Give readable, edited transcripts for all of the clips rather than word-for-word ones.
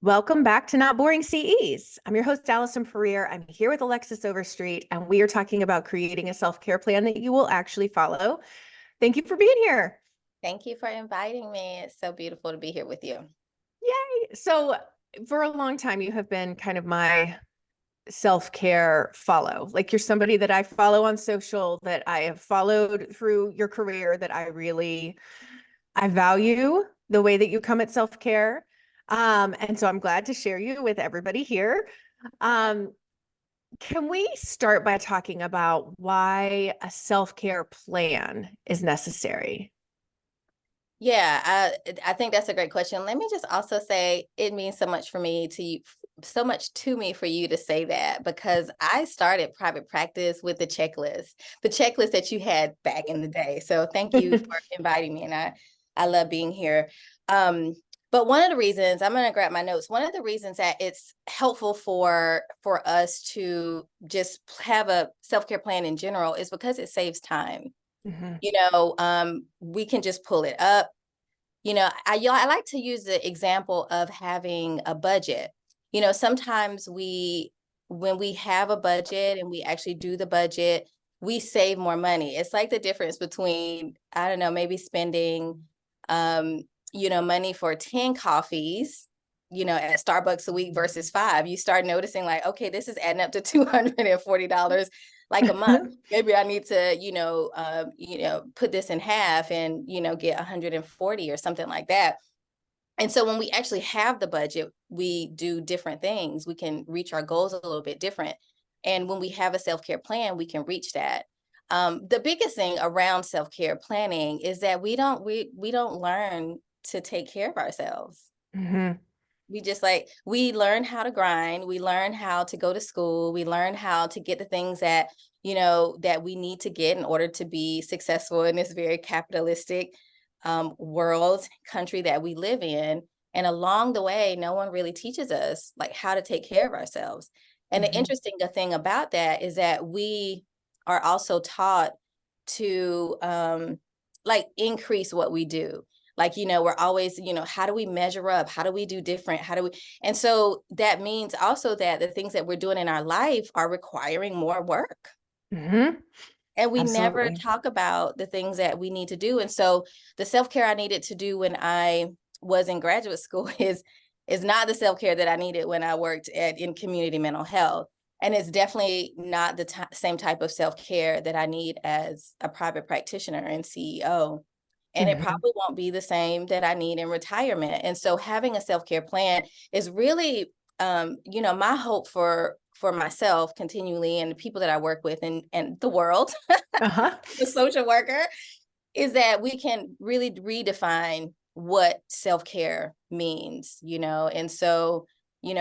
Welcome back to Not Boring CEs. I'm your host, Allison. I'm here with Alexis Overstreet, and we are talking about creating a self-care plan that you will actually follow. Thank you for being here. Thank you for inviting me. It's so beautiful to be here with you. Yay. So for a long time, you have been kind of my self-care follow. Like you're somebody that I follow on social, that I have followed through your career, that I value the way that you come at self-care. And so I'm glad to share you with everybody here. Um, can we start by talking about why a self-care plan is necessary? Yeah, I think that's a great question. Let me just also say it means so much for me to you, so much to me for you to say that because I started private practice with the checklist that you had back in the day. So thank you for inviting me, and I love being here. Um, but one of the reasons I'm going to grab my notes. One of the reasons that it's helpful for us to just have a self-care plan in general is because it saves time. Mhm. We can just pull it up. I like to use the example of having a budget. Sometimes when we have a budget and we actually do the budget, we save more money. It's like the difference between, I don't know, maybe spending, money for 10 coffees, at Starbucks a week versus 5. You start noticing like, okay, this is adding up to $240 like a month. Maybe I need to, put this in half and, get 140 or something like that. And so when we actually have the budget, we do different things. We can reach our goals a little bit different. And when we have a self-care plan, we can reach that. The biggest thing around self-care planning is that we don't learn to take care of ourselves. Mhm. We learn how to grind, we learn how to go to school, we learn how to get the things that that we need to get in order to be successful in this very capitalistic world country that we live in. And along the way, no one really teaches us like how to take care of ourselves. And the Mhm. interesting thing about that is that we are also taught to like increase what we do. Like, we're always, how do we measure up? How do we do different? And so that means also that the things that we're doing in our life are requiring more work. Mhm. And we never Absolutely. talk about the things that we need to do. And so the self-care I needed to do when I was in graduate school is not the self-care that I needed when I worked in community mental health. And it's definitely not the same type of self-care that I need as a private practitioner and CEO. And it Mhm. probably won't be the same that I need in retirement. And so having a self-care plan is really my hope for myself continually and the people that I work with and the world, Uh-huh. the social worker, is that we can really redefine what self-care means, and so,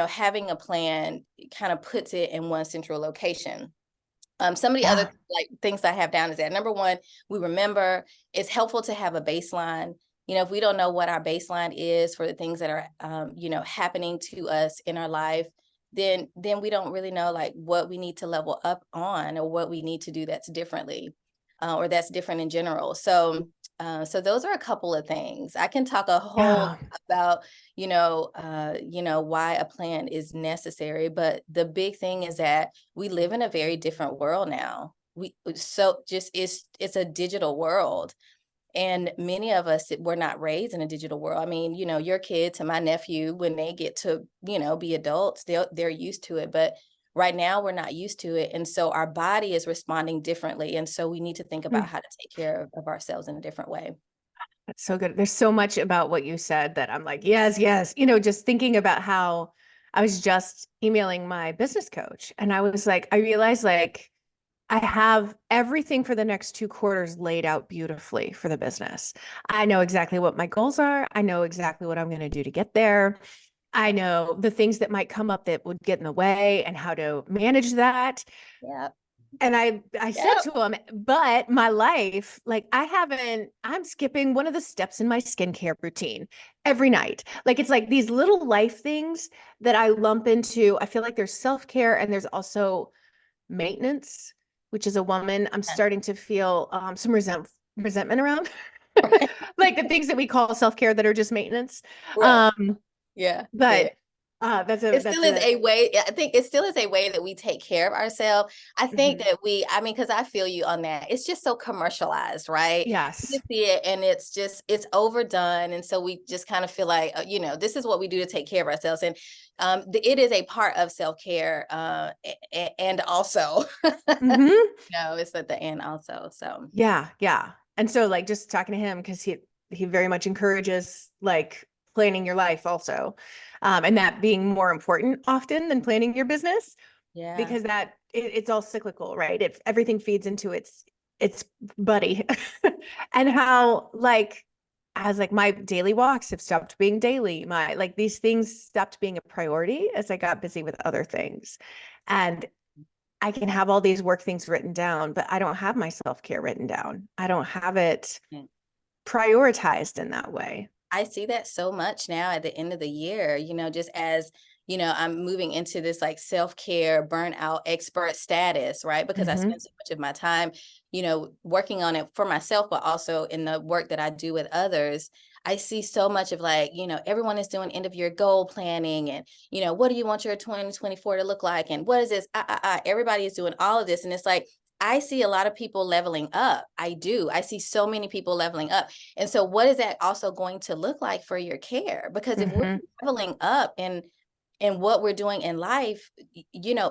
having a plan kind of puts it in one central location. Some of the other Yeah. like things I have down is that number one, we remember it's helpful to have a baseline. If we don't know what our baseline is for the things that are, happening to us in our life, then we don't really know like what we need to level up on or what we need to do that's differently, or that's different in general. So those are a couple of things. I can talk a whole Yeah. about why a plan is necessary, but the big thing is that we live in a very different world now. It's a digital world. And many of us were not raised in a digital world. I mean, your kids and my nephew, when they get to, be adults, they're used to it. But right now we're not used to it. And so our body is responding differently. And so we need to think about Mm. how to take care of ourselves in a different way. That's so good. There's so much about what you said that I'm like, yes, yes. Just thinking about how I was just emailing my business coach and I was like, I realized like I have everything for the next 2 quarters laid out beautifully for the business. I know exactly what my goals are. I know exactly what I'm going to do to get there. I know the things that might come up that would get in the way and how to manage that. Yeah. And I said Yep. to him, but my life, like I'm skipping one of the steps in my skincare routine every night. Like it's like these little life things that I lump into. I feel like there's self-care and there's also maintenance, which is a woman I'm starting to feel some resentment around. Like the things that we call self-care that are just maintenance. Right. Um, Yeah. but Fair. It still is a way, I think it still is a way that we take care of ourselves. I think that I mean, because I feel you on that. It's just so commercialized, right? You Yes. see it and it's overdone. And so we just kind of feel like, this is what we do to take care of ourselves. And it is a part of self-care. And also, Hmm. it's at the end also. So Yeah, yeah. And so like just talking to him because he very much encourages like planning your life also. And that being more important often than planning your business yeah. because it's all cyclical, right? Everything feeds into its buddy. And how like as like my daily walks have stopped being daily, my like these things stopped being a priority as I got busy with other things. And I can have all these work things written down, but I don't have my self-care written down. I don't have it prioritized in that way. I see that so much now at the end of the year, just as, I'm moving into this like self-care burnout expert status, right? Because I Hmm. spend so much of my time, working on it for myself, but also in the work that I do with others. I see so much of like, everyone is doing end of year goal planning and, what do you want your 2024 to look like? And what is this? Everybody is doing all of this. And it's like, I see a lot of people leveling up. I do. I see so many people leveling up. And so what is that also going to look like for your care? Because if we're Hmm. leveling up in what we're doing in life,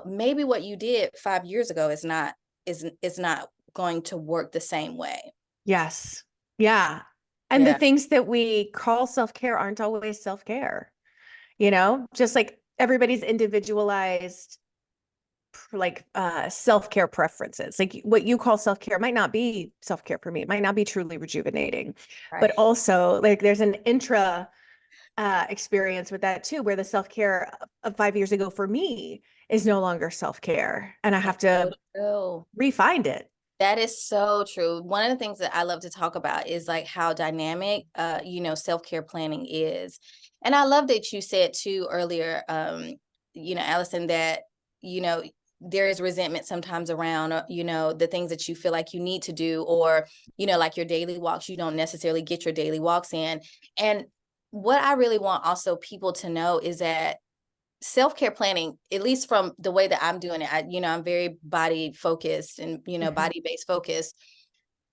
maybe what you did 5 years ago is not going to work the same way. Yes. Yeah. And the Yeah. things that we call self-care aren't always self-care, just like everybody's individualized like self-care preferences. Like what you call self-care might not be self-care for me. It might not be truly rejuvenating. But Right. also like there's an intra experience with that too, where the self-care of 5 years ago for me is no longer self-care. And I have That's to so true. refind it. That is so true. One of the things that I love to talk about is like how dynamic, self-care planning is. And I love that you said too earlier, Allison, that, you know, there is resentment sometimes around, the things that you feel like you need to do, or, like your daily walks, you don't necessarily get your daily walks in. And what I really want also people to know is that self-care planning, at least from the way that I'm doing it, I'm very body focused and, Mhm. body-based focused,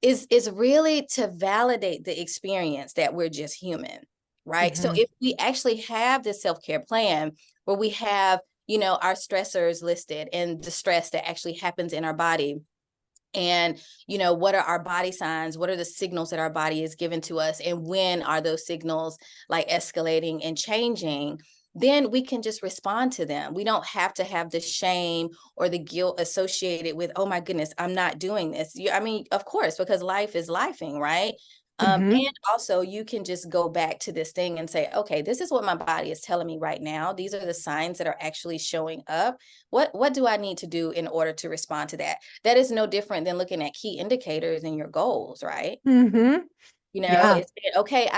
is really to validate the experience that we're just human, right? So Mhm. if we actually have this self-care plan where we have, our stressors listed and the stress that actually happens in our body, and what are our body signs, what are the signals that our body is given to us, and when are those signals like escalating and changing, then we can just respond to them. We don't have to have the shame or the guilt associated with, oh my goodness, I'm not doing this. I mean, of course, because life is lifing, right? Mhm. And also you can just go back to this thing and say, okay, this is what my body is telling me right now. These are the signs that are actually showing up. What do I need to do in order to respond to that? That is no different than looking at key indicators in your goals, right? Mhm. Yeah. It's saying, okay,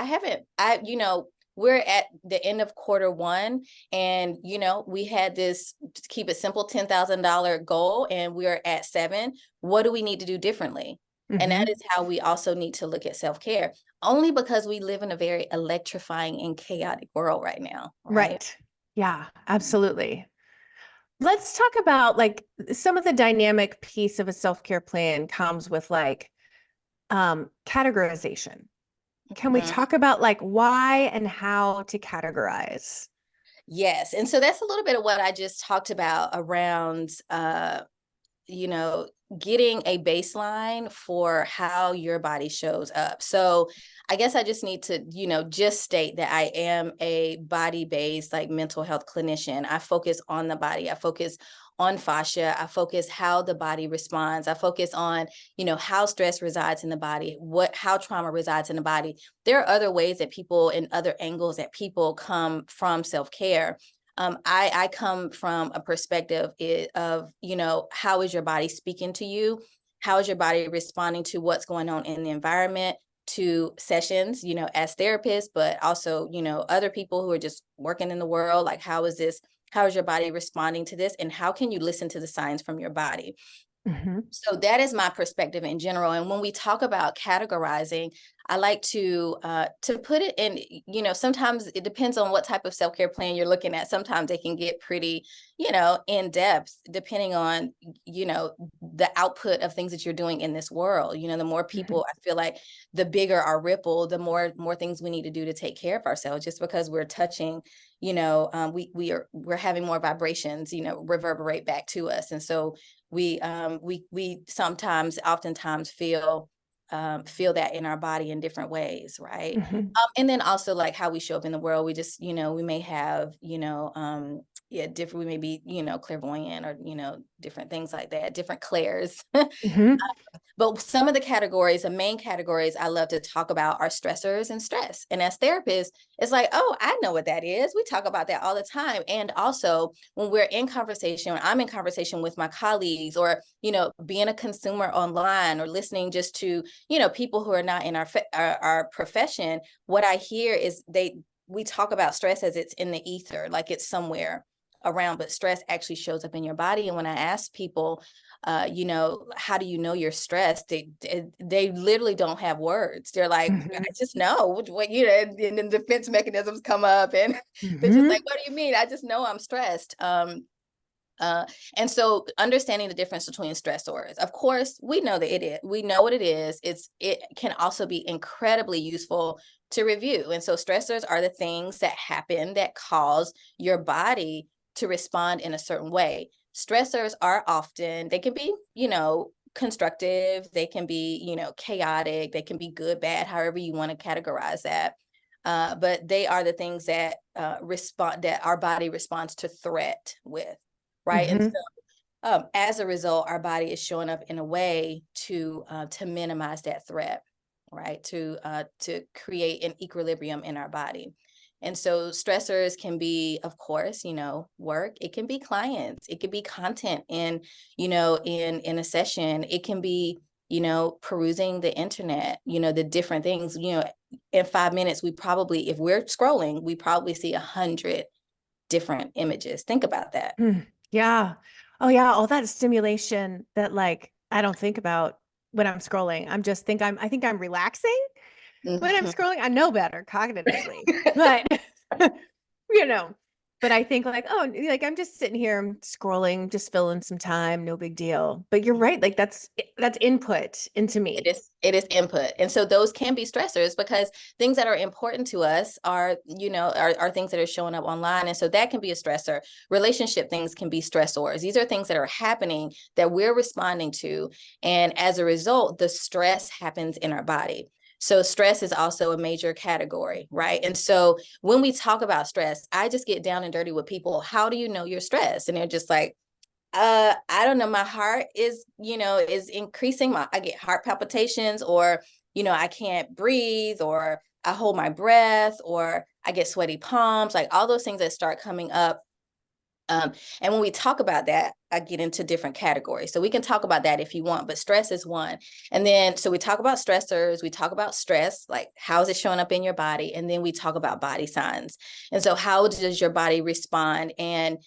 we're at the end of quarter 1, and we had this, to keep it simple, $10,000 goal, and we're at 7. What do we need to do differently? And that Mhm. is how we also need to look at self-care, only because we live in a very electrifying and chaotic world right now, right? Right. Yeah, absolutely. Let's talk about like some of the dynamic piece of a self-care plan comes with like categorization. Can we Mhm. talk about like why and how to categorize? Yes. And so that's a little bit of what I just talked about around you know, getting a baseline for how your body shows up. So I guess I just need to, just state that I am a body-based like mental health clinician. I focus on the body. I focus on fascia. I focus how the body responds. I focus on, how stress resides in the body, how trauma resides in the body. There are other ways that people and other angles that people come from self-care. I come from a perspective of, how is your body speaking to you? How is your body responding to what's going on in the environment, to sessions, as therapists, but also, other people who are just working in the world? Like, how is your body responding to this? And how can you listen to the signs from your body? Mhm. So that is my perspective in general. And when we talk about categorizing, I like to put it in, you know, sometimes it depends on what type of self-care plan you're looking at. Sometimes they can get pretty, you know, in depth, depending on, you know, the output of things that you're doing in this world. You know, the more people, I feel like the bigger our ripple, the more things we need to do to take care of ourselves, just because we're touching, you know, we're having more vibrations, you know, reverberate back to us. And so we sometimes, oftentimes feel that in our body in different ways, right? And then also like how we show up in the world. We just, you know, we may have, you know, different, we may be, you know, clairvoyant, or, you know, different things like that, different clairs. But some of the categories, the main categories I love to talk about are stressors and stress. And as therapists, it's like, oh, I know what that is. We talk about that all the time. And also when we're in conversation, when I'm in conversation with my colleagues, or, you know, being a consumer online, or listening just to, you know, people who are not in our profession, what I hear is we talk about stress as it's in the ether, like it's somewhere around, but stress actually shows up in your body. And when I ask people, you know, how do you know you're stressed? They literally don't have words. They're like, I just know what, you know, and then defense mechanisms come up, and they're just like, what do you mean? I just know I'm stressed. And so understanding the difference between stressors, of course, we know what it is. It can also be incredibly useful to review. And so stressors are the things that happen that cause your body to respond in a certain way. Stressors are often, they can be, you know, constructive, they can be, you know, chaotic, they can be good, bad, however you want to categorize that. But they are the things that that our body responds to threat with, right? And so as a result, our body is showing up in a way to minimize that threat, right? To create an equilibrium in our body. And so stressors can be, of course, you know, work. It can be clients. It could be content in, you know, in a session. It can be, you know, perusing the internet, you know, the different things. You know, in 5 minutes, we probably, if we're scrolling, we probably see 100 different images. Think about that. Yeah. Oh yeah. All that stimulation that like I don't think about when I'm scrolling. I think I'm relaxing when I'm scrolling. I know better cognitively, but you know, but I think like, oh, like I'm just sitting here, I'm scrolling, just filling some time, no big deal. But you're right, like that's input into me. It is input. And so those can be stressors, because things that are important to us are, you know, are things that are showing up online. And so that can be a stressor. Relationship things can be stressors. These are things that are happening that we're responding to. And as a result, the stress happens in our body. So stress is also a major category, right? And so when we talk about stress, I just get down and dirty with people. How do you know you're stressed? And they're just like, I don't know, my heart is, you know, is increasing. I get heart palpitations, or, you know, I can't breathe, or I hold my breath, or I get sweaty palms, like all those things that start coming up. And when we talk about that, I get into different categories. So we can talk about that if you want, but stress is one. And then, so we talk about stressors, we talk about stress, like how is it showing up in your body? And then we talk about body signs. And so how does your body respond? And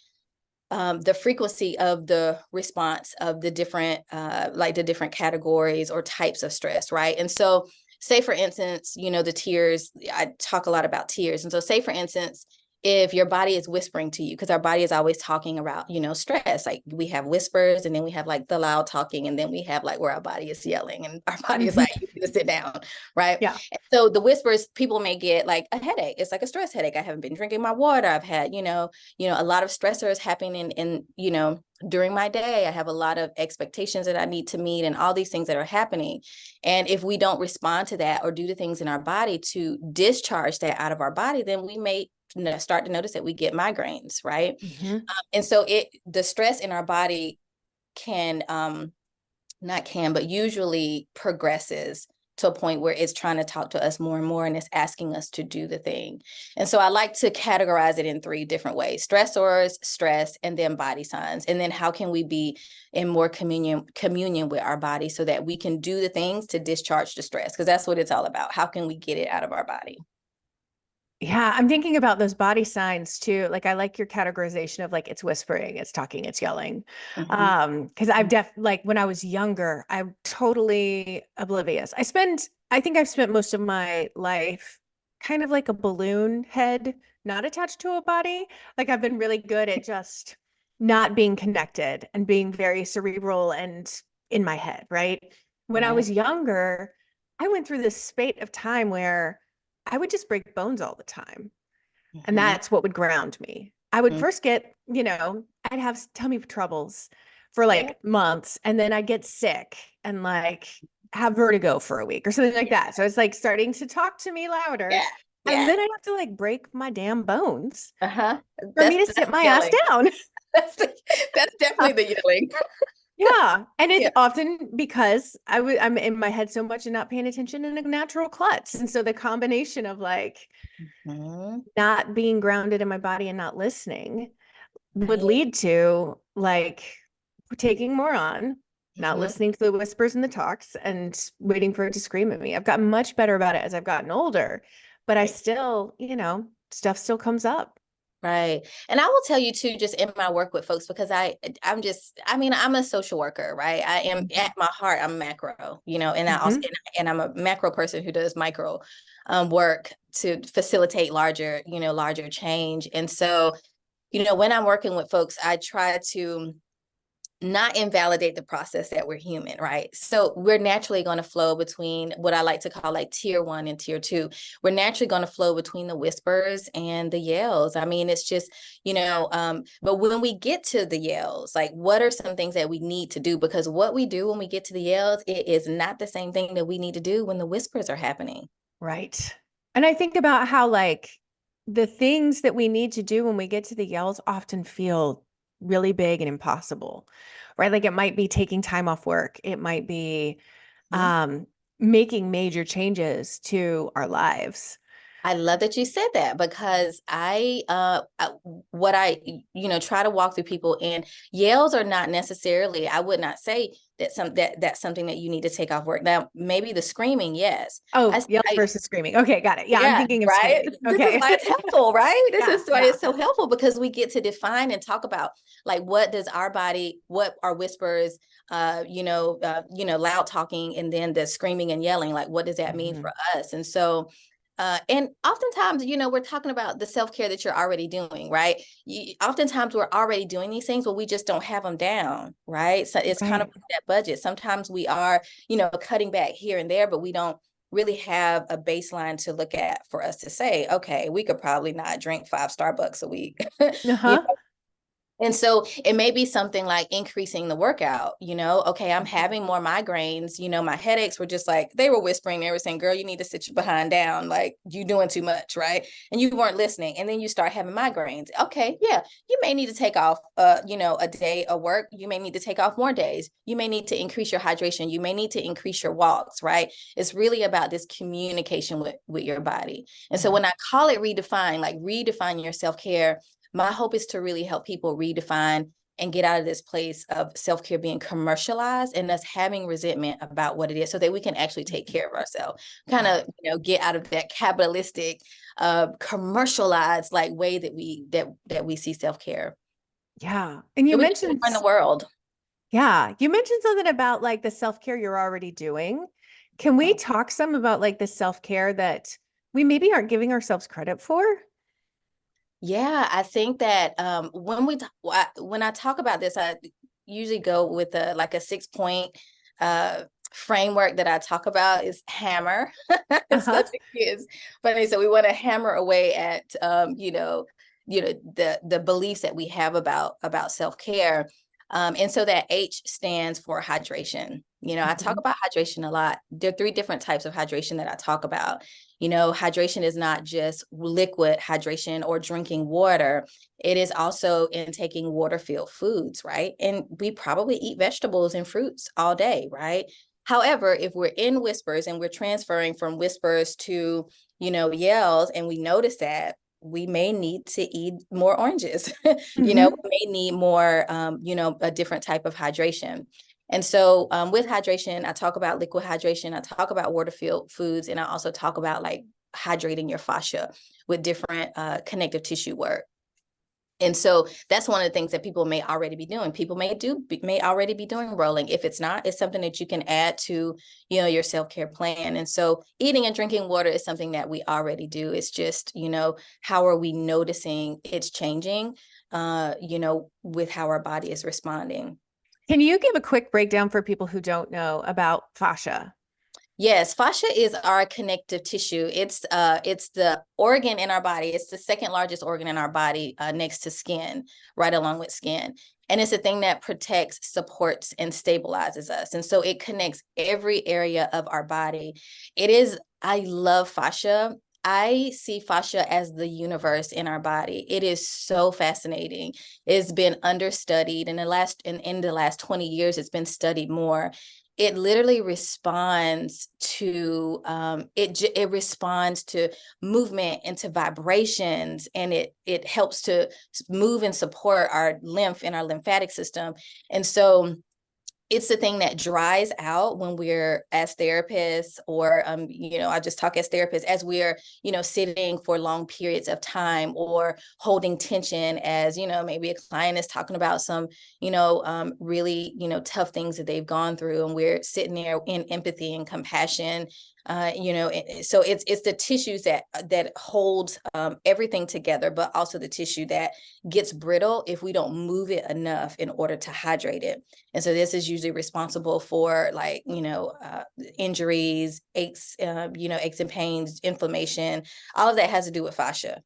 the frequency of the response of the different, like the different categories or types of stress, right? And so say, for instance, you know, the tears, I talk a lot about tears. And so say, for instance, if your body is whispering to you, because our body is always talking about, you know, stress, like we have whispers, and then we have like the loud talking, and then we have like where our body is yelling, and our body is like, you need to sit down, right? Yeah. So the whispers, people may get like a headache. It's like a stress headache. I haven't been drinking my water. I've had, you know, a lot of stressors happening in, you know, during my day. I have a lot of expectations that I need to meet, and all these things that are happening. And if we don't respond to that or do the things in our body to discharge that out of our body, then we may start to notice that we get migraines, right? And so the stress in our body can, but usually progresses to a point where it's trying to talk to us more and more, and it's asking us to do the thing. And so I like to categorize it in 3 different ways: stressors, stress, and then body signs. And then how can we be in more communion with our body so that we can do the things to discharge the stress? Because that's what it's all about. How can we get it out of our body? Yeah, I'm thinking about those body signs too. Like I like your categorization of like it's whispering, it's talking, it's yelling. Because I've like when I was younger, I'm totally oblivious. I spend I think I've spent most of my life kind of like a balloon head, not attached to a body. Like I've been really good at just not being connected and being very cerebral and in my head, right? When I Right. was younger, I went through this spate of time where I would just break bones all the time. And Mhm. that's what would ground me. I would first get, I'd have tummy troubles for Yeah. like months, and then I'd get sick and like have vertigo for a week or something like that. So it's like starting to talk to me louder. Yeah. And Yeah. then I'd have to like break my damn bones Uh-huh. for me to That's sit my ass yelling. down. That's that's definitely the yelling. Yeah. And it's Yeah. often because I'm in my head so much and not paying attention in a natural klutz. And so the combination of like Mhm. not being grounded in my body and not listening would Right. lead to like taking more on, not Mhm. listening to the whispers and the talks, and waiting for it to scream at me. I've gotten much better about it as I've gotten older, but I Right. still, stuff still comes up. Right. And I will tell you too, just in my work with folks, because I mean, I'm a social worker, right? I am at my heart, I'm macro, and I also, Mm-hmm. and I'm a macro person who does micro work to facilitate larger change. And so, when I'm working with folks, I try to not invalidate the process that we're human, right? So we're naturally going to flow between what I like to call like tier 1 and tier 2. We're naturally going to flow between the whispers and the yells. I mean, it's just, but when we get to the yells, like what are some things that we need to do? Because what we do when we get to the yells, it is not the same thing that we need to do when the whispers are happening. Right. And I think about how like the things that we need to do when we get to the yells often feel really big and impossible, right? Like it might be taking time off work. It might be Mhm. um, making major changes to our lives. I love that you said that because what I try to walk through people, and yells are not necessarily, I would not say that's something that you need to take off work. Now, maybe the screaming, yes. Oh, yells I versus screaming. Okay, got it. Yeah, I'm Yeah, thinking of right. screaming. This is Okay. why it's helpful, right? This Yeah, is why yeah. it's so helpful because we get to define and talk about like what does our body, what are whispers, loud talking, and then the screaming and yelling, like what does that mean Mhm. for us? And so and oftentimes, we're talking about the self-care that you're already doing, right? Oftentimes we're already doing these things, but we just don't have them down, right? So it's kind of Right. like that budget. Sometimes we are, cutting back here and there, but we don't really have a baseline to look at for us to say, okay, we could probably not drink 5 Starbucks a week. you Uh-huh. And so it may be something like increasing the workout, okay, I'm having more migraines, my headaches were just like, they were whispering, they were saying, girl, you need to sit your behind down. Like you doing too much, right? And you weren't listening. And then you start having migraines. Okay. Yeah. You may need to take off, a day of work. You may need to take off more days. You may need to increase your hydration. You may need to increase your walks, right? It's really about this communication with your body. And so Mhm. when I call it redefine, like redefine your self-care, my hope is to really help people redefine and get out of this place of self-care being commercialized and us having resentment about what it is so that we can actually take care of ourselves, kind Yeah. of, get out of that capitalistic, commercialized like way that we see self-care. Yeah. And So we can run the world. you mentioned something about like the self-care you're already doing. Can we talk some about like the self-care that we maybe aren't giving ourselves credit for? Yeah, I think that when I talk about this, I usually go with like a 6 point uh, framework that I talk about is hammer. It's Uh-huh. such a kids funny. So we want to hammer away at the beliefs that we have about self-care. And so that H stands for hydration. I talk Mhm. about hydration a lot. There are 3 different types of hydration that I talk about. Hydration is not just liquid hydration or drinking water. It is also in taking water-filled foods, right? And we probably eat vegetables and fruits all day, right? However, if we're in whispers and we're transferring from whispers to, yells, and we notice that, we may need to eat more oranges. We Mhm. may need more, a different type of hydration. And so with hydration, I talk about liquid hydration, I talk about water-filled foods, and I also talk about like hydrating your fascia with different connective tissue work. And so that's one of the things that people may already be doing. People may already be doing rolling. If it's not, it's something that you can add to, your self-care plan. And so eating and drinking water is something that we already do. It's just, how are we noticing it's changing, with how our body is responding. Can you give a quick breakdown for people who don't know about fascia? Yes, fascia is our connective tissue. It's the organ in our body. It's the second largest organ in our body, next to skin, right along with skin. And it's a thing that protects, supports, and stabilizes us. And so it connects every area of our body. I love fascia. I see fascia as the universe in our body. It is so fascinating. It's been understudied, and in the last 20 years, it's been studied more. It literally responds to it responds to movement and to vibrations, and it helps to move and support our lymph and our lymphatic system. And so it's the thing that dries out when we're, as therapists, or I just talk as therapists, as we're sitting for long periods of time, or holding tension, as maybe a client is talking about some really tough things that they've gone through, and we're sitting there in empathy and compassion. So it's the tissues that holds everything together, but also the tissue that gets brittle if we don't move it enough in order to hydrate it. And so this is usually responsible for, like, injuries, aches, aches and pains, inflammation. All of that has to do with fascia.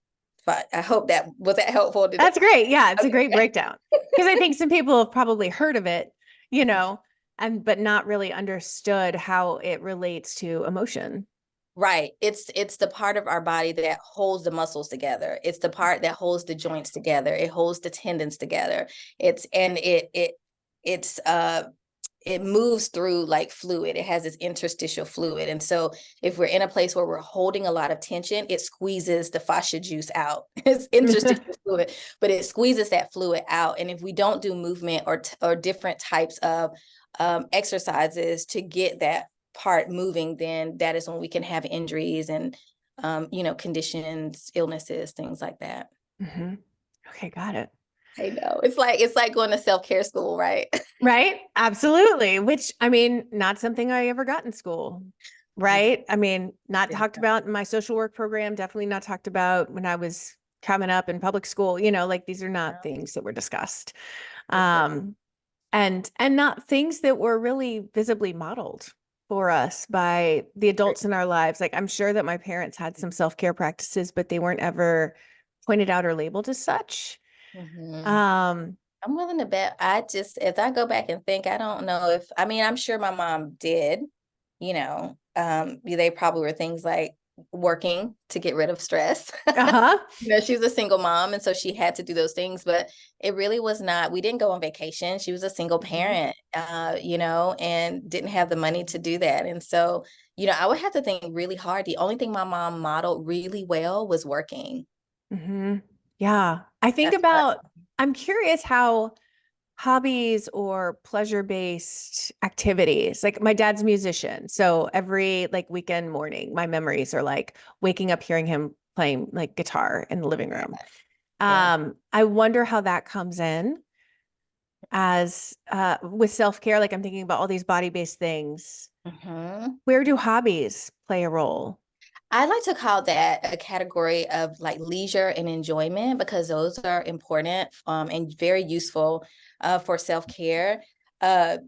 But I hope was that helpful? That's great. Yeah, it's a great Okay. breakdown. Because I think some people have probably heard of it, but not really understood how it relates to emotion. Right. It's the part of our body that holds the muscles together. It's the part that holds the joints together. It holds the tendons together. It moves through like fluid. It has this interstitial fluid. And so if we're in a place where we're holding a lot of tension, it squeezes the fascia juice out. It's interstitial fluid, but it squeezes that fluid out. And if we don't do movement or different types of exercises to get that part moving, then that is when we can have injuries and conditions, illnesses, things like that. Mm-hmm. Okay, got it. I know. It's like going to self-care school, right? Right? Absolutely. Which, I mean, not something I ever got in school. Right? I mean, not talked about in my social work program, definitely not talked about when I was coming up in public school. Like, these are not things that were discussed. And not things that were really visibly modeled for us by the adults in our lives. Like, I'm sure that my parents had some self-care practices, but they weren't ever pointed out or labeled as such. Mm-hmm. Um, I'm willing to bet. As I go back and think, I don't know I'm sure my mom did, they probably were things like working to get rid of stress. uh-huh. She was a single mom, and so she had to do those things, but it really was not, we didn't go on vacation. She was a single parent, and didn't have the money to do that. And so, I would have to think really hard. The only thing my mom modeled really well was working. Mm-hmm. Yeah. I think I'm curious how hobbies or pleasure-based activities, like my dad's a musician. So every like weekend morning, my memories are like waking up, hearing him playing like guitar in the living room. Yeah. I wonder how that comes in as with self-care. Like, I'm thinking about all these body-based things. Mm-hmm. Where do hobbies play a role? I like to call that a category of like leisure and enjoyment, because those are important and very useful for self-care. But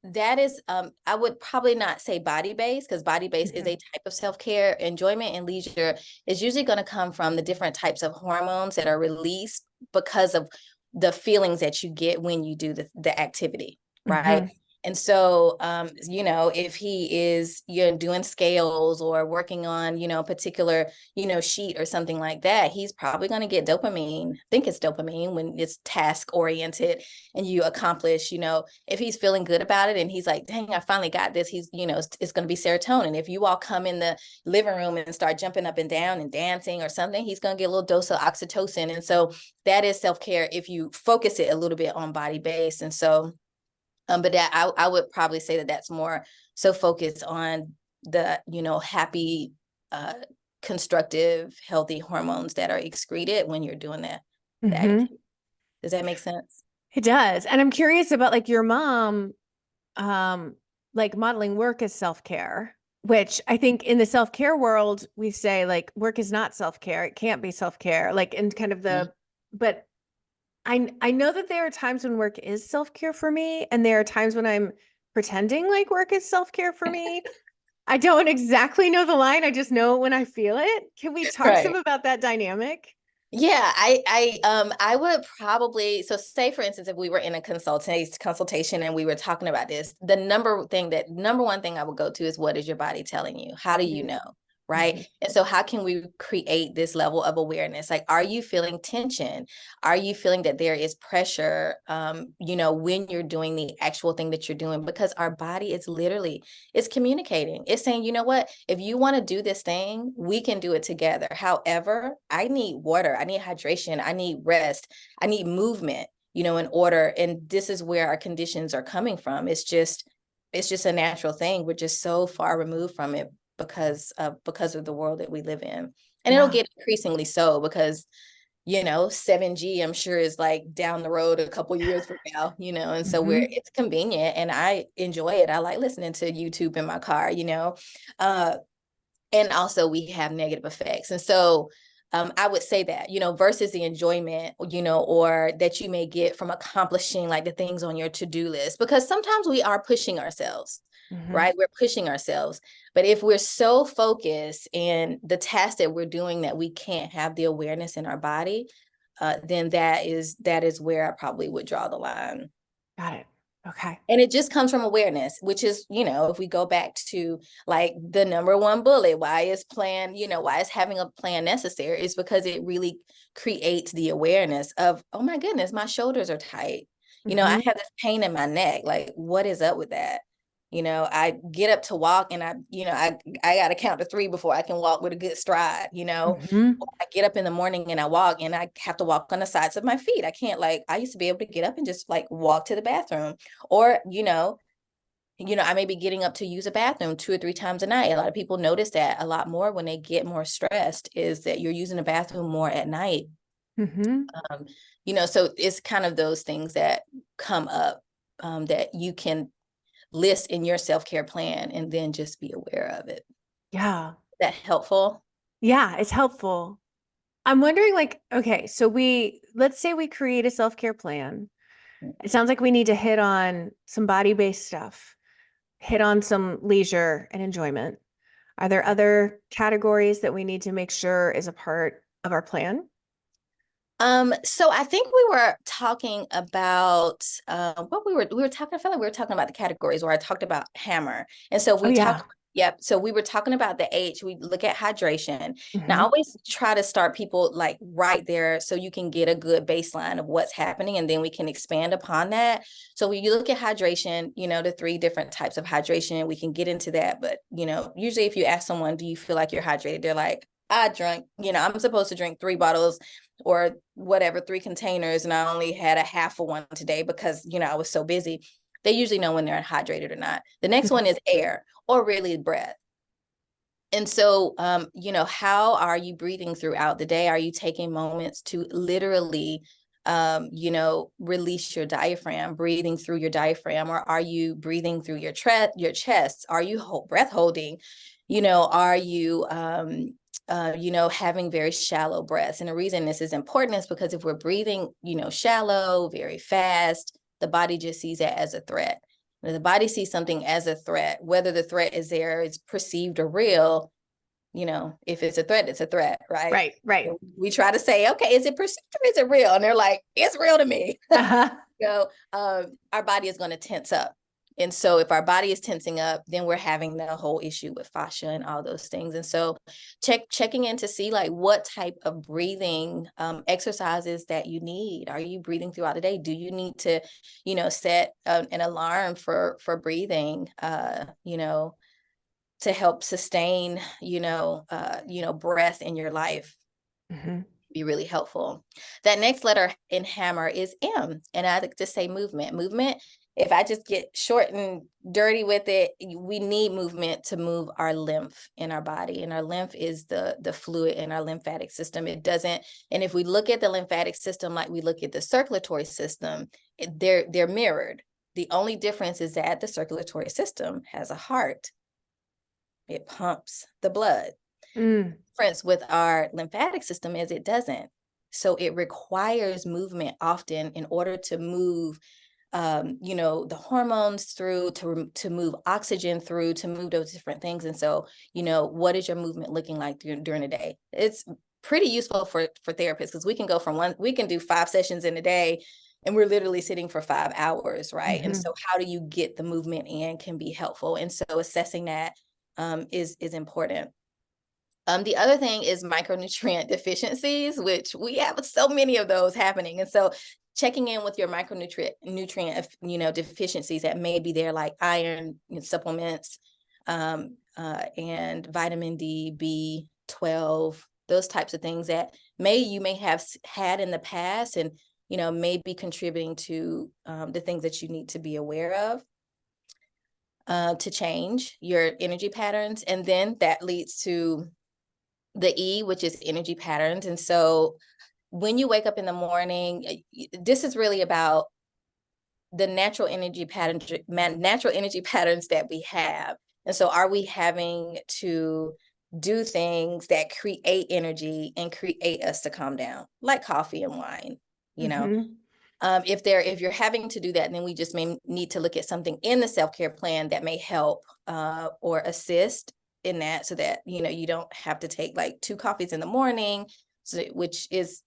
that is, I would probably not say body-based, because body-based is a type of self-care. Enjoyment and leisure is usually going to come from the different types of hormones that are released because of the feelings that you get when you do the activity, right? Mm-hmm. And so, if he is, doing scales or working on, a particular, sheet or something like that, he's probably going to get dopamine. I think it's dopamine when it's task oriented and you accomplish, if he's feeling good about it and he's like, dang, I finally got this, he's, it's going to be serotonin. If you all come in the living room and start jumping up and down and dancing or something, he's going to get a little dose of oxytocin. And so that is self-care if you focus it a little bit on body base. And so, but that I would probably say that that's more so focused on the, happy constructive, healthy hormones that are excreted when you're doing that. Mhm. Does that make sense? It does. And I'm curious about like your mom, like modeling work as self-care, which I think in the self-care world, we say like work is not self-care. It can't be self-care. Like in kind of Mhm. but I know that there are times when work is self-care for me, and there are times when I'm pretending like work is self-care for me. I don't exactly know the line. I just know it when I feel it. Can we talk some Right. about that dynamic? Yeah, I would probably, so say for instance, if we were in a consultation and we were talking about this, the number one thing I would go to is, what is your body telling you? How do you know? Right. Mhm. And so how can we create this level of awareness? Like, are you feeling tension? Are you feeling that there is pressure, when you're doing the actual thing that you're doing? Because our body is literally, it's communicating. It's saying, you know what, if you want to do this thing, we can do it together. However, I need water, I need hydration, I need rest, I need movement, in order. And this is where our conditions are coming from. It's just a natural thing. We're just so far removed from it because of the world that we live in. And it'll Yeah. get increasingly so because 7G, I'm sure, is like down the road a couple years from now, and so Mhm. it's convenient and I enjoy it. I like listening to YouTube in my car, uh, and also we have negative effects. And so I would say that, versus the enjoyment, or that you may get from accomplishing like the things on your to-do list, because sometimes we are pushing ourselves, Mhm. right? We're pushing ourselves. But if we're so focused in the task that we're doing that we can't have the awareness in our body, then that is where I probably would draw the line. Got it. Okay. And it just comes from awareness, which is, if we go back to like the number one bullet, why is having a plan necessary, is because it really creates the awareness of, oh my goodness, my shoulders are tight. I Mhm. have this pain in my neck. Like, what is up with that? I get up to walk and I got to count to three before I can walk with a good stride, Mhm. I get up in the morning and I walk and I have to walk on the sides of my feet. I can't, like, I used to be able to get up and just like walk to the bathroom, or, I may be getting up to use a bathroom 2 or 3 times a night. A lot of people notice that a lot more when they get more stressed, is that you're using the bathroom more at night. Mhm. Um, so it's kind of those things that come up, that you can list in your self-care plan and then just be aware of it. Yeah. Is that helpful? Yeah, it's helpful. I'm wondering like, okay, so let's say we create a self-care plan. It sounds like we need to hit on some body-based stuff, hit on some leisure and enjoyment. Are there other categories that we need to make sure is a part of our plan? So I think we were talking about what we were talking. I feel like we were talking about the categories where I talked about hammer, and so Oh we talked. yeah. Yep. So we were talking about the H. We look at hydration. Now, I Hmm. always try to start people like right there so you can get a good baseline of what's happening, and then we can expand upon that. So when you look at hydration, the 3 different types of hydration, we can get into that. But usually if you ask someone, do you feel like you're hydrated? They're like, I drank, I'm supposed to drink 3 bottles or whatever, 3 containers, and I only had a half of one today because, I was so busy. They usually know when they're hydrated or not. The next one is air, or really breath. And so, how are you breathing throughout the day? Are you taking moments to literally, release your diaphragm, breathing through your diaphragm, or are you breathing through your chest? Are you breath holding? Are you, having very shallow breaths? And the reason this is important is because if we're breathing, shallow, very fast, the body just sees that as a threat. When the body sees something as a threat, whether the threat is there, it's perceived or real, if it's a threat, it's a threat, right? Right, right. So we try to say, okay, is it perceived or is it real? And they're like, it's real to me. Uh-huh. Our body is going to tense up. And so if our body is tensing up, then we're having the whole issue with fascia and all those things. And so checking in to see like what type of breathing exercises that you need. Are you breathing throughout the day? Do you need to, set an alarm for breathing, to help sustain, breath in your life? Hmm. Be really helpful. That next letter in hammer is M, and I like to say movement. Movement if I just get short and dirty with it, we need movement to move our lymph in our body. And our lymph is the fluid in our lymphatic system. It doesn't, and if we look at the lymphatic system like we look at the circulatory system, they're mirrored. The only difference is that the circulatory system has a heart. It pumps the blood. Mm. Difference with our lymphatic system is it doesn't. So it requires movement often in order to move the hormones through, to move oxygen through, to move those different things. And so, what is your movement looking like during the day? It's pretty useful for therapists, because we can do 5 sessions in a day, and we're literally sitting for 5 hours, right? And so how do you get the movement in can be helpful. And so assessing that is important. The other thing is micronutrient deficiencies, which we have so many of those happening. And so checking in with your nutrient deficiencies that may be there, like iron supplements, and vitamin D, B12, those types of things that you may have had in the past, and may be contributing to the things that you need to be aware of to change your energy patterns. And then that leads to the E, which is energy patterns. And so when you wake up in the morning, this is really about the natural energy patterns that we have. And so are we having to do things that create energy and create us to calm down, like coffee and wine, if you're having to do that, then we just may need to look at something in the self-care plan that may help or assist in that, so that you don't have to take like 2 coffees in the morning, which is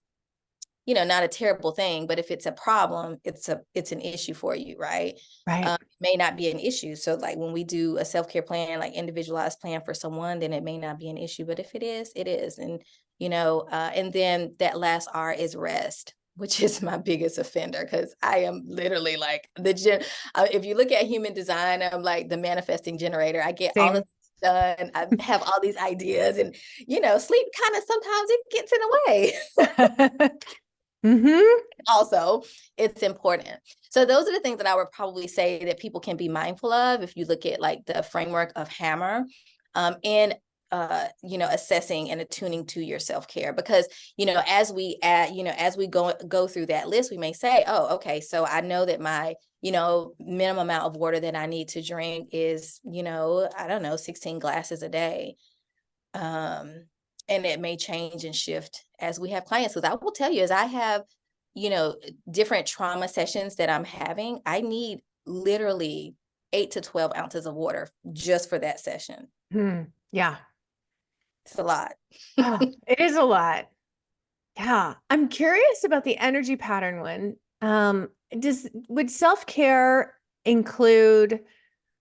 not a terrible thing, but if it's a problem, it's an issue for you, right? It may not be an issue. So like when we do a self-care plan, like individualized plan for someone, then it may not be an issue, but if it is, it is. And and then that last R is rest, which is my biggest offender, because I am literally like if you look at human design, I'm like the manifesting generator. I get all of done. I have all these ideas, and sleep kind of sometimes it gets in the way. Also, it's important. So those are the things that I would probably say that people can be mindful of if you look at like the framework of Hammer, in assessing and attuning to your self-care. Because as we go through that list, we may say, oh, okay, so I know that my minimum amount of water that I need to drink is, I don't know, 16 glasses a day. And it may change and shift as we have clients. Because I will tell you, as I have, different trauma sessions that I'm having, I need literally 8 to 12 ounces of water just for that session. Yeah. It's a lot. It is a lot. Yeah. I'm curious about the energy pattern one. Would self-care include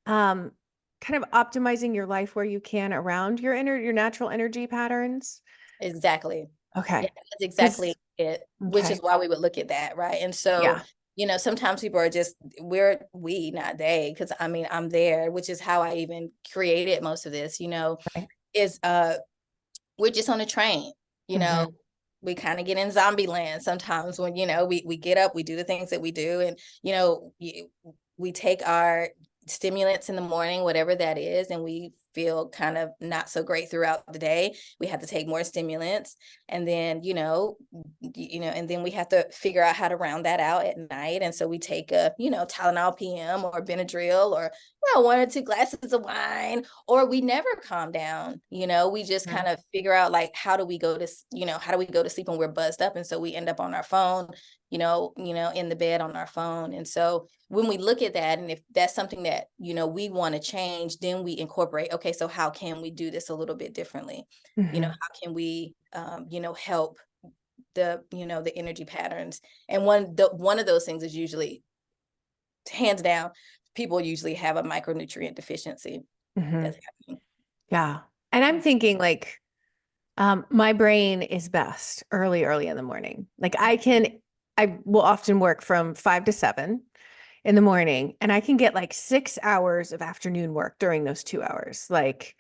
kind of optimizing your life where you can around your natural energy patterns? Exactly. Okay. Yeah, that's exactly it, which is why we would look at that, right? And so, sometimes people are just, not they, because I mean, I'm there, which is how I even created most of this, is we're just on a train, we kind of get in zombie land sometimes when, we get up, we do the things that we do, and, we take our stimulants in the morning, whatever that is, and we feel kind of not so great throughout the day. We have to take more stimulants, and then and then we have to figure out how to round that out at night. And so we take a Tylenol PM or Benadryl, or 1 or 2 glasses of wine, or we never calm down. We just kind of figure out like how do we go to sleep when we're buzzed up, and so we end up on our phone, in the bed on our phone. And so when we look at that, and if that's something that, we want to change, then we incorporate, okay, so how can we do this a little bit differently? How can we, help the energy patterns? And one of those things is usually, hands down, people usually have a micronutrient deficiency that's happening. Yeah. And I'm thinking like, my brain is best early in the morning. Like I will often work from 5 to 7 in the morning, and I can get like 6 hours of afternoon work during those 2 hours. Like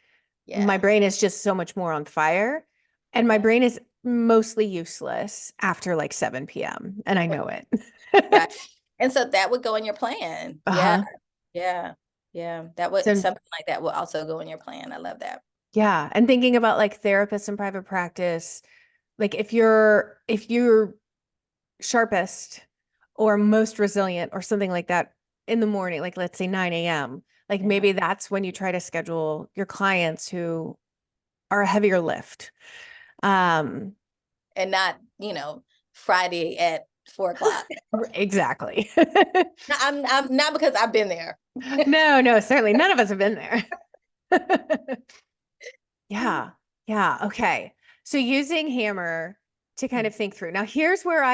my brain is just so much more on fire, and my brain is mostly useless after like 7 p.m. and I know it. Right. And so that would go in your plan. Yeah. Uh-huh. Yeah. Yeah. That would, So something like that will also go in your plan. I love that. yeah. And thinking about like therapists in private practice, like if you're sharpest or most resilient or something like that in the morning, like let's say 9 a.m., like Yeah. maybe that's when you try to schedule your clients who are a heavier lift. Um, And not, Friday at 4 o'clock. exactly. I'm not, because I've been there. No, no, certainly none of us have been there. Yeah. Yeah. Okay. So using hammer to kind of think through. Now, here's where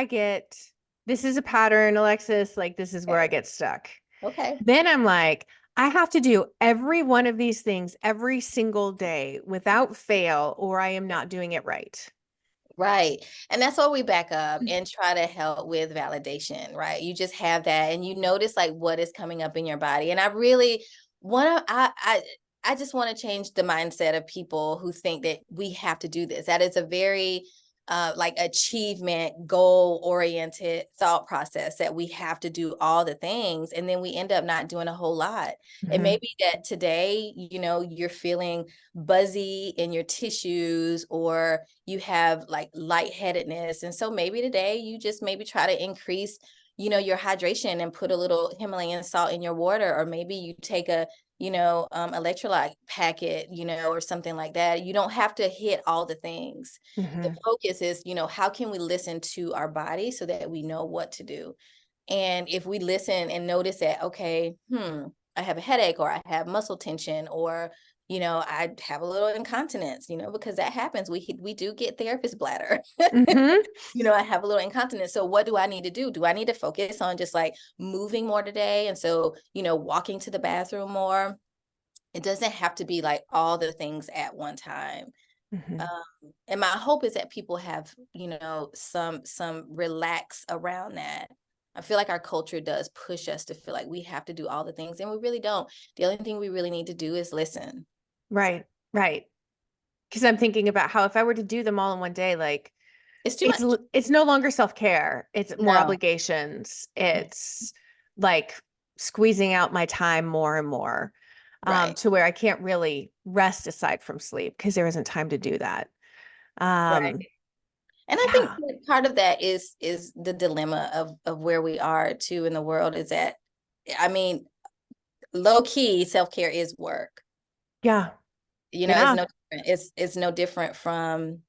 this is a pattern, Alexis, like this is where I Okay. get stuck. Okay. Then I'm like, I have to do every one of these things every single day without fail, or I am not doing it right. Right. And that's why we back up and try to help with validation, right? You just have that and you notice like what is coming up in your body. And I really want to, I just want to change the mindset of people who think that we have to do this. That is a very like achievement, goal oriented thought process that we have to do all the things. And then we end up not doing a whole lot. It may be that today, you're feeling buzzy in your tissues, or you have like lightheadedness. And so maybe today you just maybe try to increase, your hydration and put a little Himalayan salt in your water, or maybe you take a, electrolyte packet, or something like that. You don't have to hit all the things. The Hmm. focus is, how can we listen to our body so that we know what to do? And if we listen and notice that, okay, I have a headache, or I have muscle tension, or, I have a little incontinence, because that happens. We do get therapist bladder. Hmm. I have a little incontinence. So what do I need to do? Do I need to focus on just like moving more today? And so, walking to the bathroom more. It doesn't have to be like all the things at one time. Hmm. And my hope is that people have, some relax around that. I feel like our culture does push us to feel like we have to do all the things, and we really don't. The only thing we really need to do is listen. Right. Right. Because I'm thinking about how if I were to do them all in one day, like It's too much. it's no longer self-care. It's more No. obligations. It's like squeezing out my time more and more, Right. to where I can't really rest aside from sleep because there isn't time to do that. Right. Um, And I think yeah, that part of that is the dilemma of where we are too in the world, is that, I mean, low key self-care is work. yeah, It's yeah, no different. It's no different from,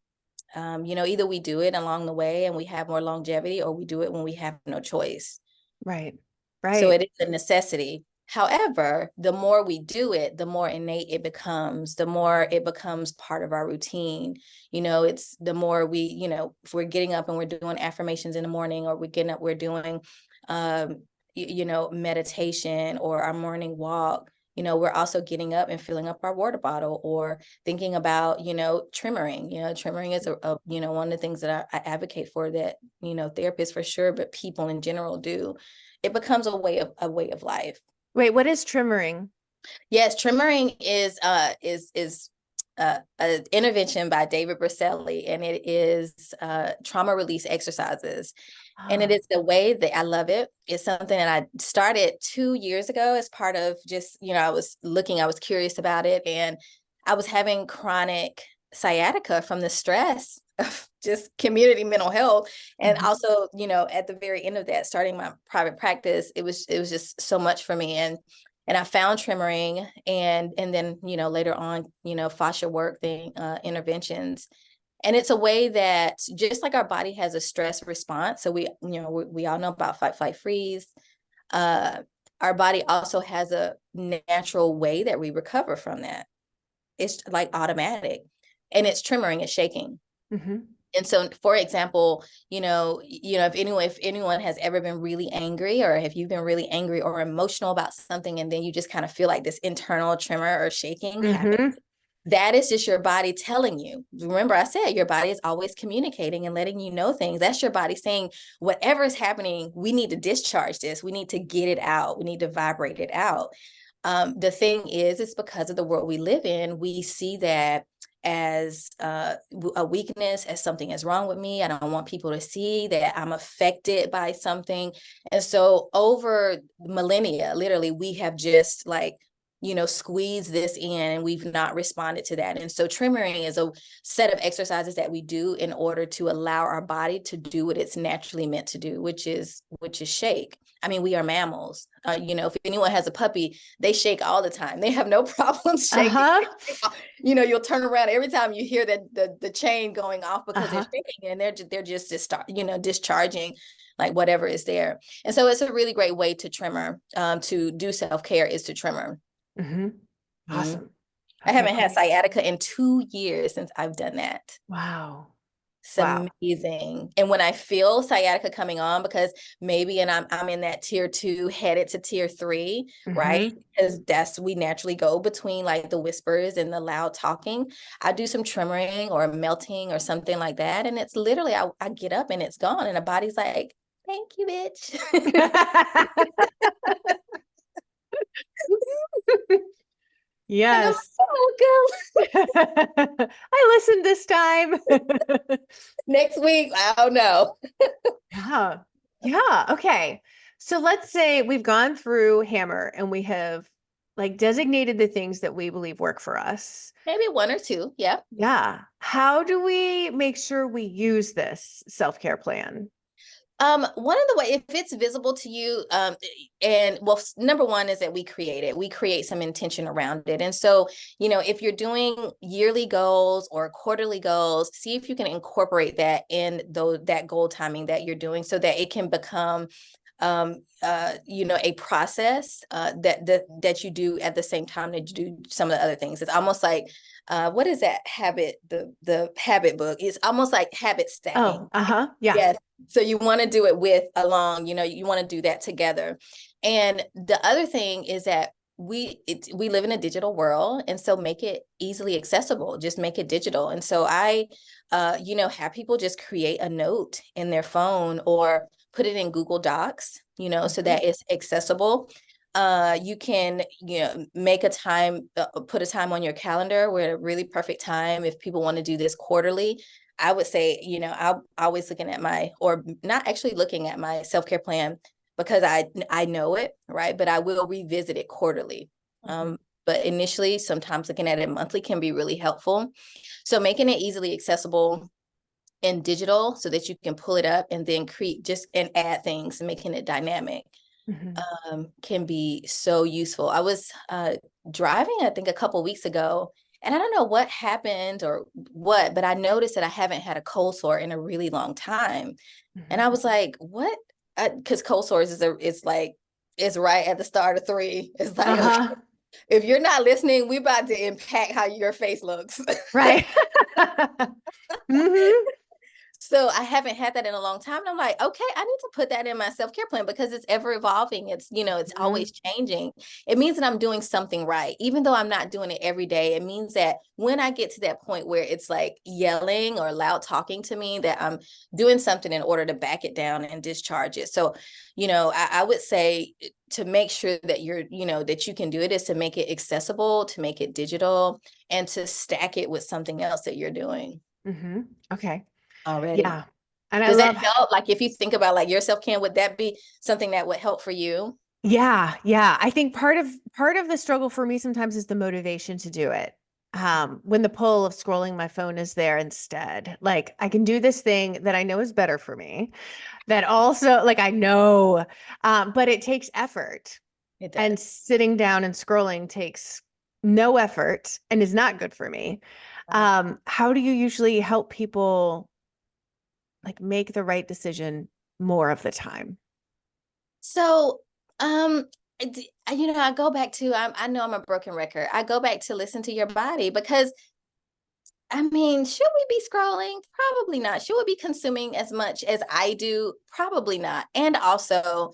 either we do it along the way and we have more longevity, or we do it when we have no choice. right, So right. it is a necessity. However, the more we do it, the more innate it becomes, the more it becomes part of our routine. It's the more we, if we're getting up and we're doing affirmations in the morning, or we're getting up, we're doing, meditation, or our morning walk, we're also getting up and filling up our water bottle, or thinking about, trimmering. Trimmering is one of the things that I advocate for, that, therapists for sure, but people in general do. It becomes a way of life. Wait, what is trimmering? Yes, trimmering is an intervention by David Berceli, and it is trauma release exercises. And it Ah, is the way that I love it. It's something that I started 2 years ago as part of just, I was curious about it, and I was having chronic sciatica from the stress of just community mental health. And mhm, also, at the very end of that, starting my private practice, it was just so much for me. And I found trimmering, and then, later on, fascia work thing, interventions. And it's a way that, just like our body has a stress response, so we all know about fight, flight, freeze. Uh, our body also has a natural way that we recover from that. It's like automatic, and it's trimmering, it's shaking. mhm, And so, for example, if anyone has ever been really angry, or if you've been really angry or emotional about something, and then you just kind of feel like this internal tremor or shaking happen, mhm, that is just your body telling you. Remember, I said your body is always communicating and letting you know things. That's your body saying, whatever is happening, we need to discharge this. We need to get it out. We need to vibrate it out. The thing is, it's because of the world we live in. We see that as a weakness, as something is wrong with me. I don't want people to see that I'm affected by something. And so over millennia, literally, we have just like, squeeze this in, and we've not responded to that. And so trimming is a set of exercises that we do in order to allow our body to do what it's naturally meant to do, which is shake. I mean, we are mammals. If anyone has a puppy, they shake all the time. They have no problem shaking. You'll turn around every time you hear that the chain going off because they're shaking, and they're just discharging like whatever is there. And so it's a really great way to trimmer, to do self-care, is to trimmer. Awesome. I haven't had sciatica in 2 years since I've done that. Wow. It's amazing. And when I feel sciatica coming on, because maybe, and I'm in that tier 2 headed to tier 3, right? Because we naturally go between like the whispers and the loud talking. I do some trimmering or melting or something like that. And it's literally, I get up and it's gone. And the body's like, thank you, bitch. Yes. I listened this time. Next week, I don't know. Yeah. Okay. So let's say we've gone through Hammer and we have like designated the things that we believe work for us. Maybe 1 or 2. Yeah. Yeah. How do we make sure we use this self-care plan? One of the ways, if it's visible to you, and well, number one is that we create some intention around it. And so, if you're doing yearly goals or quarterly goals, see if you can incorporate that in that goal timing that you're doing, so that it can become a process that you do at the same time that you do some of the other things. It's almost like what is that habit? The habit book. It's almost like habit stacking. Yeah. Yes. So you want to do it you want to do that together. And the other thing is that we live in a digital world, and so make it easily accessible. Just make it digital. And so I have people just create a note in their phone or put it in Google Docs, so that it's accessible. You can, make a time, put a time on your calendar where a really perfect time, if people want to do this quarterly. I would say, I'm always looking at or not actually looking at my self-care plan, because I know it, right? But I will revisit it quarterly. But initially, sometimes looking at it monthly can be really helpful. So making it easily accessible and digital so that you can pull it up and then create and add things, and making it dynamic can be so useful. I was driving, I think, a couple of weeks ago, and I don't know what happened or what, but I noticed that I haven't had a cold sore in a really long time. And I was like, what? Because cold sores it's right at the start of 3. It's like, okay, if you're not listening, we're about to impact how your face looks. Right. So I haven't had that in a long time. And I'm like, okay, I need to put that in my self-care plan, because it's ever evolving. It's, it's always changing. It means that I'm doing something right. Even though I'm not doing it every day, it means that when I get to that point where it's like yelling or loud talking to me, that I'm doing something in order to back it down and discharge it. So, I would say to make sure that that you can do it is to make it accessible, to make it digital, and to stack it with something else that you're doing. Okay. Already. Yeah. And does that help? Like, if you think about like your self-care, would that be something that would help for you? Yeah. I think part of the struggle for me sometimes is the motivation to do it. When the pull of scrolling my phone is there instead. Like, I can do this thing that I know is better for me, that also, like, I know, but it takes effort. It does. And sitting down and scrolling takes no effort and is not good for me. How do you usually help people like make the right decision more of the time? So, I go back to, I know I'm a broken record. I go back to listen to your body, because I mean, should we be scrolling? Probably not. Should we be consuming as much as I do? Probably not. And also,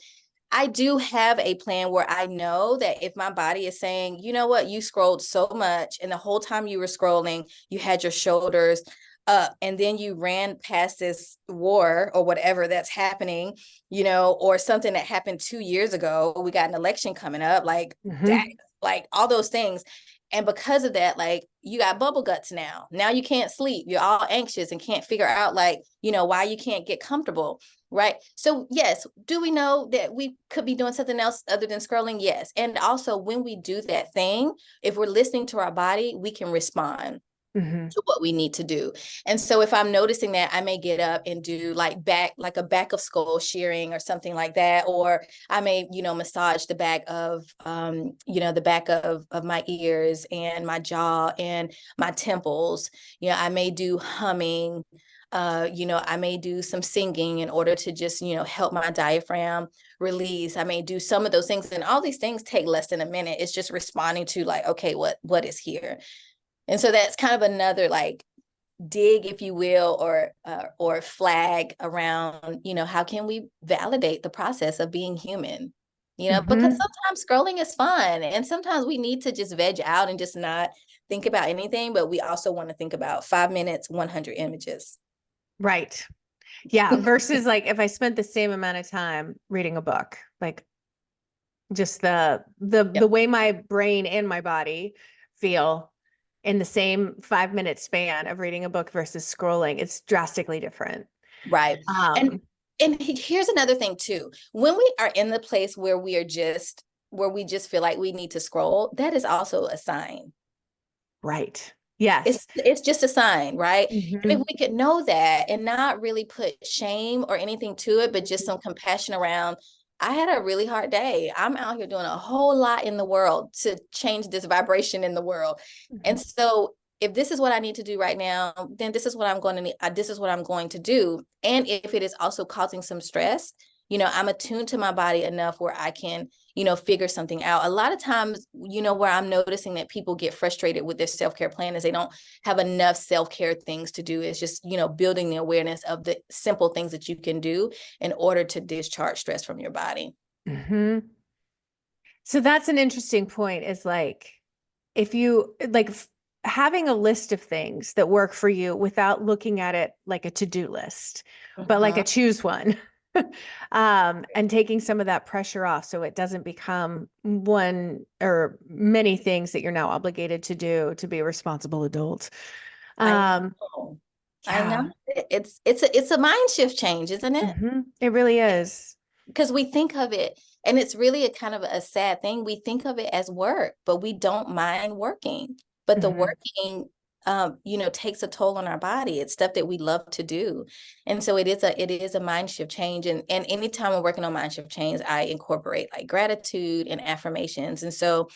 I do have a plan where I know that if my body is saying, you know what, you scrolled so much, and the whole time you were scrolling, you had your shoulders up, and then you ran past this war or whatever that's happening, or something that happened 2 years ago. We got an election coming up, like that, like all those things. And because of that, like, you got bubble guts now. Now you can't sleep. You're all anxious and can't figure out, like, why you can't get comfortable, right? So yes, do we know that we could be doing something else other than scrolling? Yes. And also, when we do that thing, if we're listening to our body, we can respond to what we need to do. And so if I'm noticing that, I may get up and do like a back of skull shearing or something like that. Or I may, massage the back of, the back of my ears and my jaw and my temples. I may do humming. I may do some singing in order to just, help my diaphragm release. I may do some of those things, and all these things take less than a minute. It's just responding to, like, okay, what is here? And so that's kind of another, like, dig, if you will, or flag around, how can we validate the process of being human? Because sometimes scrolling is fun, and sometimes we need to just veg out and just not think about anything, but we also want to think about 5 minutes, 100 images. Right. Yeah. Versus like if I spent the same amount of time reading a book, like just the way my brain and my body feel in the same 5-minute span of reading a book versus scrolling, it's drastically different. Right. And here's another thing too. When we are in the place where we just feel like we need to scroll, that is also a sign. Right. Yes. It's just a sign, right? And if we could know that and not really put shame or anything to it, but just some compassion around, I had a really hard day. I'm out here doing a whole lot in the world to change this vibration in the world. And so if this is what I need to do right now, then this is what I'm going to need. This is what I'm going to do. And if it is also causing some stress, I'm attuned to my body enough where I can, figure something out. A lot of times, where I'm noticing that people get frustrated with their self-care plan is they don't have enough self-care things to do. It's just, building the awareness of the simple things that you can do in order to discharge stress from your body. So that's an interesting point, is like, if you like having a list of things that work for you without looking at it like a to-do list, but like a choose one. And taking some of that pressure off so it doesn't become one or many things that you're now obligated to do to be a responsible adult. I know. It's a mind shift change, isn't it? It really is. Because we think of it, and it's really a kind of a sad thing. We think of it as work, but we don't mind working. But the working takes a toll on our body. It's stuff that we love to do. And so it is a mind shift change. And anytime we're working on mind shift change, I incorporate like gratitude and affirmations. And so,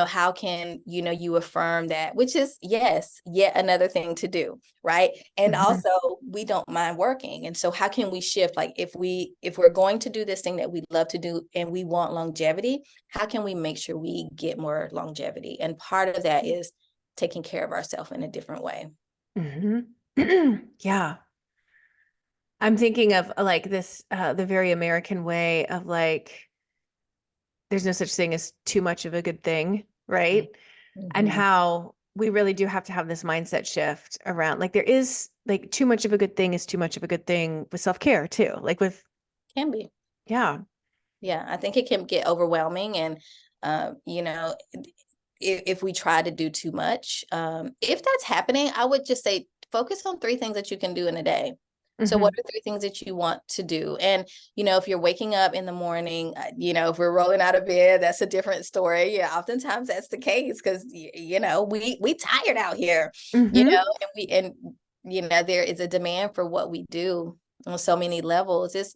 how can, you affirm that, which is, yes, yet another thing to do. Right. And also we don't mind working. And so how can we shift? Like if we're going to do this thing that we love to do and we want longevity, how can we make sure we get more longevity? And part of that is taking care of ourselves in a different way. Yeah. I'm thinking of like this, the very American way of like, there's no such thing as too much of a good thing, right? And how we really do have to have this mindset shift around, like, there is like too much of a good thing is too much of a good thing with self-care too. Like can be. Yeah. I think it can get overwhelming. And, if we try to do too much, if that's happening, I would just say, focus on 3 things that you can do in a day. So what are 3 things that you want to do? And, if you're waking up in the morning, if we're rolling out of bed, that's a different story. Yeah, oftentimes that's the case because, we tired out here, and there is a demand for what we do on so many levels. It's,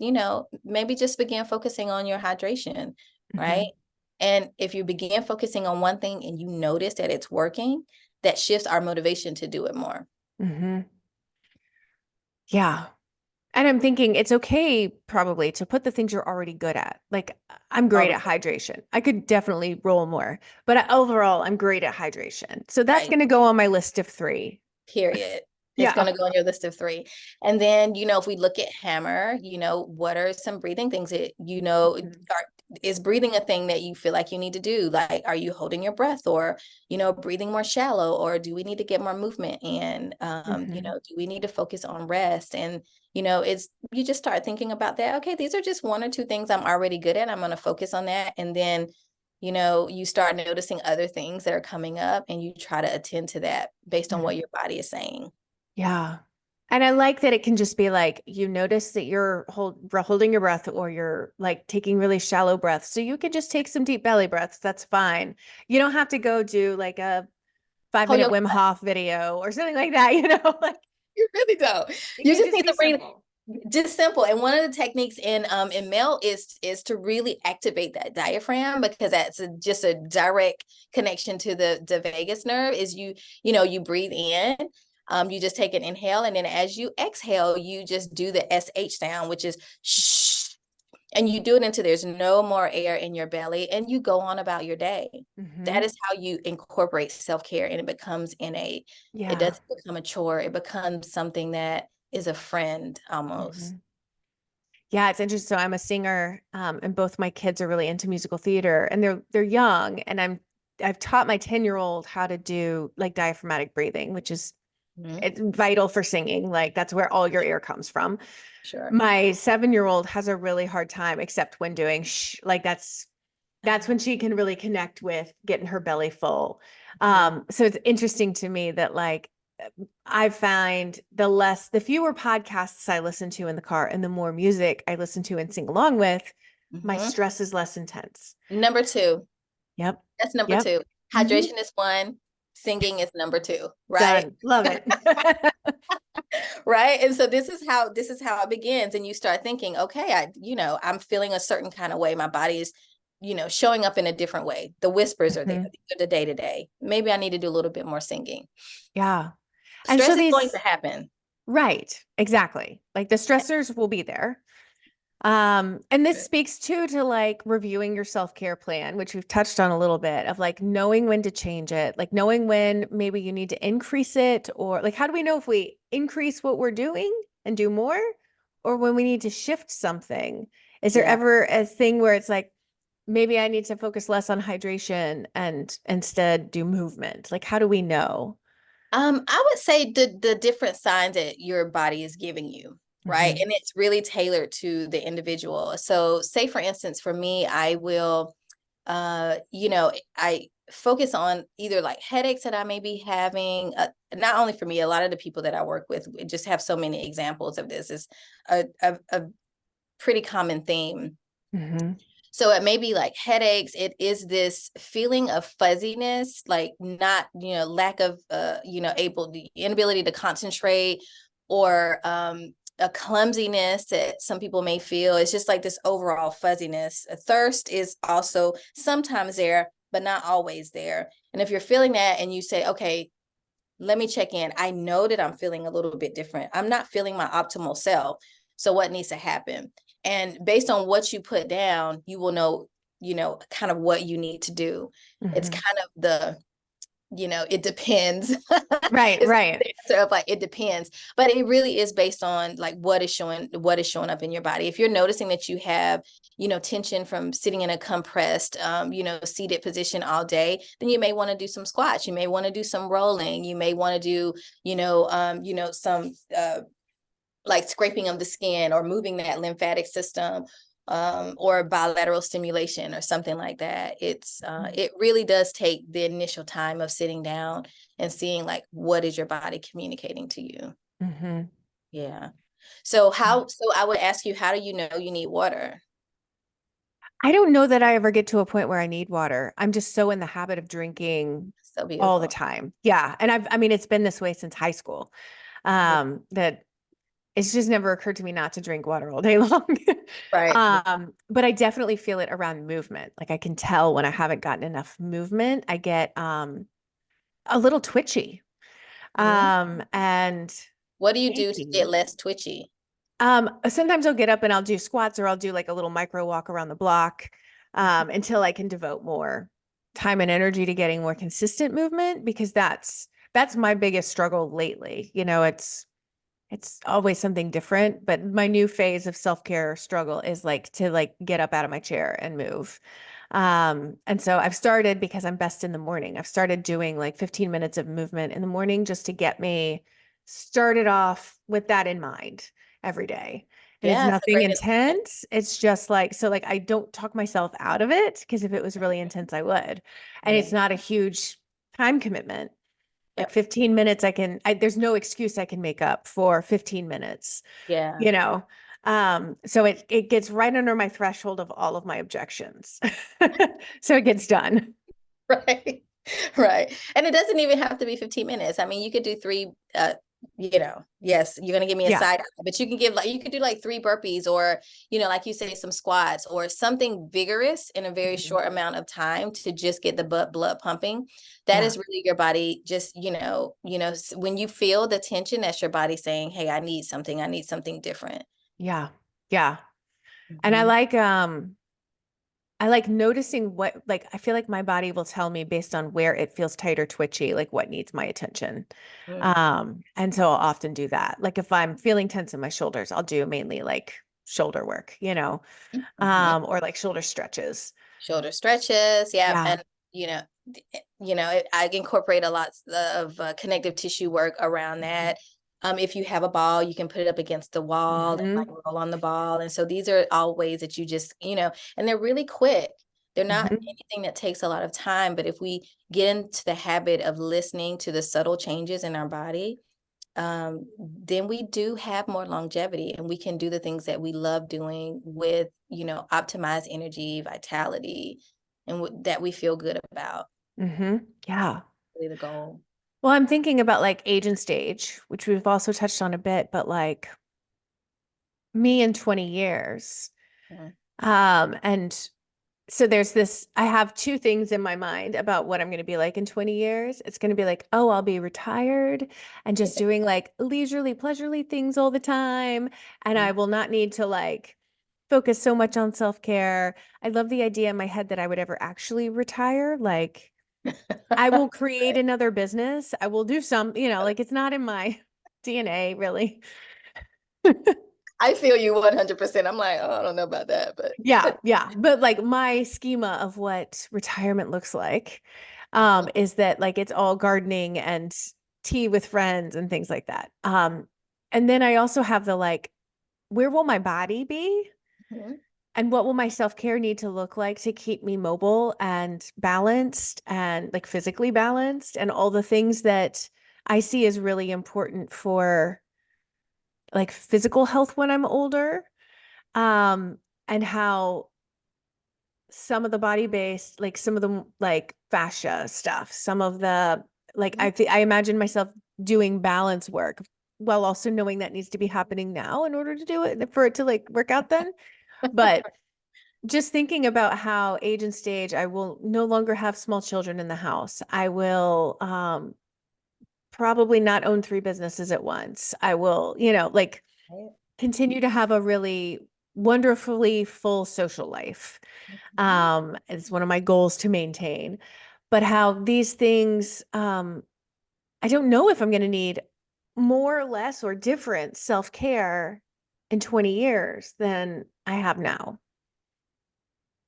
maybe just begin focusing on your hydration, right? And if you begin focusing on one thing and you notice that it's working, that shifts our motivation to do it more. Yeah. And I'm thinking it's okay probably to put the things you're already good at. Like, I'm great at hydration. I could definitely roll more, but overall I'm great at hydration. So that's going to go on my list of 3. Period. It's going to go on your list of 3. And then, if we look at hammer, what are some breathing things that, is breathing a thing that you feel like you need to do? Like, are you holding your breath, or, breathing more shallow, or do we need to get more movement in? Do we need to focus on rest? And, you just start thinking about that. Okay, these are just 1 or 2 things I'm already good at. I'm going to focus on that. And then, you start noticing other things that are coming up and you try to attend to that based on Mhm. what your body is saying. Yeah. And I like that it can just be like, you notice that you're holding your breath or you're like taking really shallow breaths. So you can just take some deep belly breaths. That's fine. You don't have to go do like a 5 minute Hold Wim Hof video or something like that, you know, like You really don't. it You can just just need be to breathe. simple. Just simple. And one of the techniques in male is to really activate that diaphragm, because that's just a direct connection to the vagus nerve. Is you breathe in, you just take an inhale, and then as you exhale, you just do the sh sound, which is shh, and you do it until there's no more air in your belly, and you go on about your day. That is how you incorporate self-care, and it Yeah. doesn't become a chore. It becomes something that is a friend almost. Mhm. Yeah, it's interesting. So I'm a singer, and both my kids are really into musical theater, and they're young, and I've taught my 10-year-old how to do like diaphragmatic breathing, which is Mhm. it's vital for singing. Like that's where all your air comes from. Sure. My 7-year-old has a really hard time, except when doing like that's when she can really connect with getting her belly full. So it's interesting to me that like I find the fewer podcasts I listen to in the car and the more music I listen to and sing along with, my Mhm. stress is less intense. Number two. Yep. That's number Yep. two. Mhm. Hydration is one. Singing is number two, right? Done. Love it. Right. And so this is how it begins. And you start thinking, okay, I'm feeling a certain kind of way. My body is, showing up in a different way. The whispers are there. Mhm. These are the day to day. Maybe I need to do a little bit more singing. Yeah. And so Stress is going to these, happen. right, exactly. Like the stressors will be there. And this speaks too to like reviewing your self-care plan, which we've touched on a little bit of like knowing when to change it, like knowing when maybe you need to increase it, or like how do we know if we increase what we're doing and do more, or when we need to shift something? Is there Yeah. ever a thing where it's like maybe I need to focus less on hydration and instead do movement? Like how do we know? I would say the different signs that your body is giving you, right? Hmm. And it's really tailored to the individual. So say for instance, for me, I will I focus on either like headaches that I may be having. Not only for me, a lot of the people that I work with just have so many examples of this. It's a pretty common theme. Hmm. So it may be like headaches. It is this feeling of fuzziness, like not, lack of, the inability to concentrate, or a clumsiness that some people may feel. It's just like this overall fuzziness. Thirst is also sometimes there, but not always there. And if you're feeling that and you say, okay, let me check in. I know that I'm feeling a little bit different. I'm not feeling my optimal self. So what needs to happen? And based on what you put down, you will know, kind of what you need to do. It's Hmm. kind of it depends. Right, It's right. the answer of like it depends, but it really is based on like what is showing up in your body. If you're noticing that you have tension from sitting in a compressed seated position all day, then you may want to do some squats. You may want to do some rolling. You may want to do some like scraping of the skin or moving that lymphatic system, or bilateral stimulation or something like that. It really does take the initial time of sitting down and seeing like what is your body communicating to you. Hmm. Yeah. So I would ask you, how do you know you need water? I don't know that I ever get to a point where I need water. I'm just so in the habit of drinking So all the beautiful. time. Yeah. And I mean, it's been this way since high school. Yeah. That it's just never occurred to me not to drink water all day long. Right. But I definitely feel it around movement. Like I can tell when I haven't gotten enough movement, I get a little twitchy. Mhm. And What do you do to get achy. less twitchy? Sometimes I'll get up and I'll do squats or I'll do like a little micro walk around the block until I can devote more time and energy to getting more consistent movement because that's my biggest struggle lately. You know, it's always something different, but my new phase of self-care struggle is like to like get up out of my chair and move. And so I've started because I'm best in the morning. I've started doing like 15 minutes of movement in the morning just to get me started off with that in mind. every day. And it's Yeah, it's a nothing great intention. intense. It's just like, so like I don't talk myself out of it because if it was really intense, I would. And Yeah. it's not a huge time commitment. Like Yep. 15 minutes, there's no excuse I can make up for 15 minutes, Yeah. you know? So it gets right under my threshold of all of my objections. So it gets done. Right. Right. And it doesn't even have to be 15 minutes. I mean, you could do three, yes, you're gonna give me a Yeah. side eye, but you could do like 3 burpees or, like you say, some squats or something vigorous in a very Mhm. short amount of time to just get the blood pumping. That Yeah. is really your body just, when you feel the tension, that's your body saying, hey, I need something different. Yeah. Yeah. And Mhm. I like noticing what, like, I feel like my body will tell me based on where it feels tight or twitchy, like what needs my attention. Mm. And so I'll often do that. Like if I'm feeling tense in my shoulders, I'll do mainly like shoulder work, Mhm. or like shoulder stretches. Shoulder stretches, yeah, Yeah. and I incorporate a lot of connective tissue work around that. If you have a ball, you can put it up against the wall and like Hmm. roll on the ball. And so these are all ways that you just, and they're really quick. They're not Hmm. anything that takes a lot of time, but if we get into the habit of listening to the subtle changes in our body, then we do have more longevity and we can do the things that we love doing with, optimized energy, vitality, and that we feel good about. Hmm. Yeah. Really the goal. Well, I'm thinking about like age and stage, which we've also touched on a bit, but like me in 20 years. Mhm. And so there's this, I have two things in my mind about what I'm going to be like in 20 years. It's going to be like, oh, I'll be retired and just doing like leisurely, pleasurely things all the time. And I will not need to like focus so much on self-care. I love the idea in my head that I would ever actually retire. Like I will create another business. I will do some, like it's not in my DNA really. I feel you 100%. I'm like, oh, I don't know about that, but Yeah, yeah. But like my schema of what retirement looks like is that like it's all gardening and tea with friends and things like that. And then I also have the like, where will my body be? Mhm. And what will my self-care need to look like to keep me mobile and balanced and like physically balanced and all the things that I see as really important for like physical health when I'm older. Um, and how some of the body based, like some of the like fascia stuff, some of the like I imagine myself doing balance work while also knowing that needs to be happening now in order to do it for it to like work out then. But just thinking about how age and stage, I will no longer have small children in the house. I will probably not own three businesses at once. I will, like Right. continue to have a really wonderfully full social life. Mhm. It's one of my goals to maintain. But how these things, I don't know if I'm going to need more or less or different self-care in 20 years than I have now.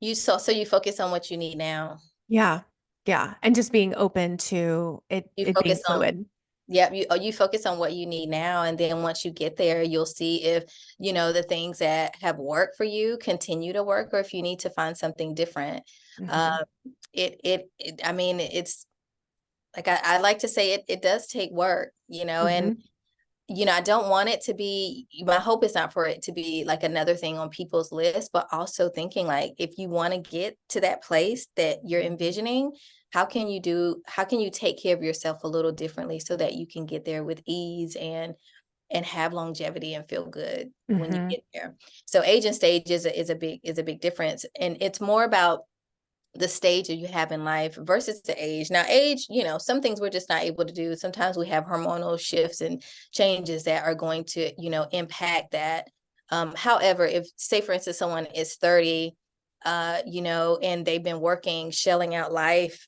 So you focus on what you need now. Yeah. Yeah. And just being open to it, You it being focus on fluid. Yeah, you focus on what you need now, and then once you get there, you'll see if, the things that have worked for you continue to work, or if you need to find something different. Hmm. Um, I mean, it's like I like to say it does take work, and Hmm. I don't want it to be, my hope is not for it to be like another thing on people's list, but also thinking like, if you want to get to that place that you're envisioning, how can you take care of yourself a little differently so that you can get there with ease and have longevity and feel good when you Hmm. get there. So age and stage is a big difference. And it's more about the stage that you have in life versus the age. Now, age, some things we're just not able to do. Sometimes we have hormonal shifts and changes that are going to, impact that. However, if say for instance someone is 30, and they've been working, shelling out life,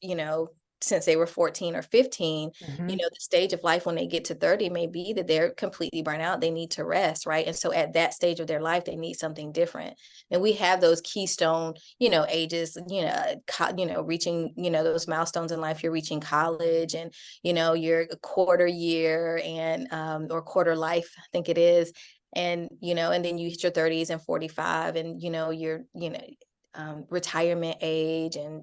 since they were 14 or 15, Hmm. the stage of life when they get to 30 may be that they're completely burnt out. They need to rest, right? And so at that stage of their life, they need something different. And we have those keystone, ages, reaching, those milestones in life. You're reaching college and, your quarter year and, or quarter life, I think it is. And, and then you hit your 30s and 45 and, you're, retirement age and,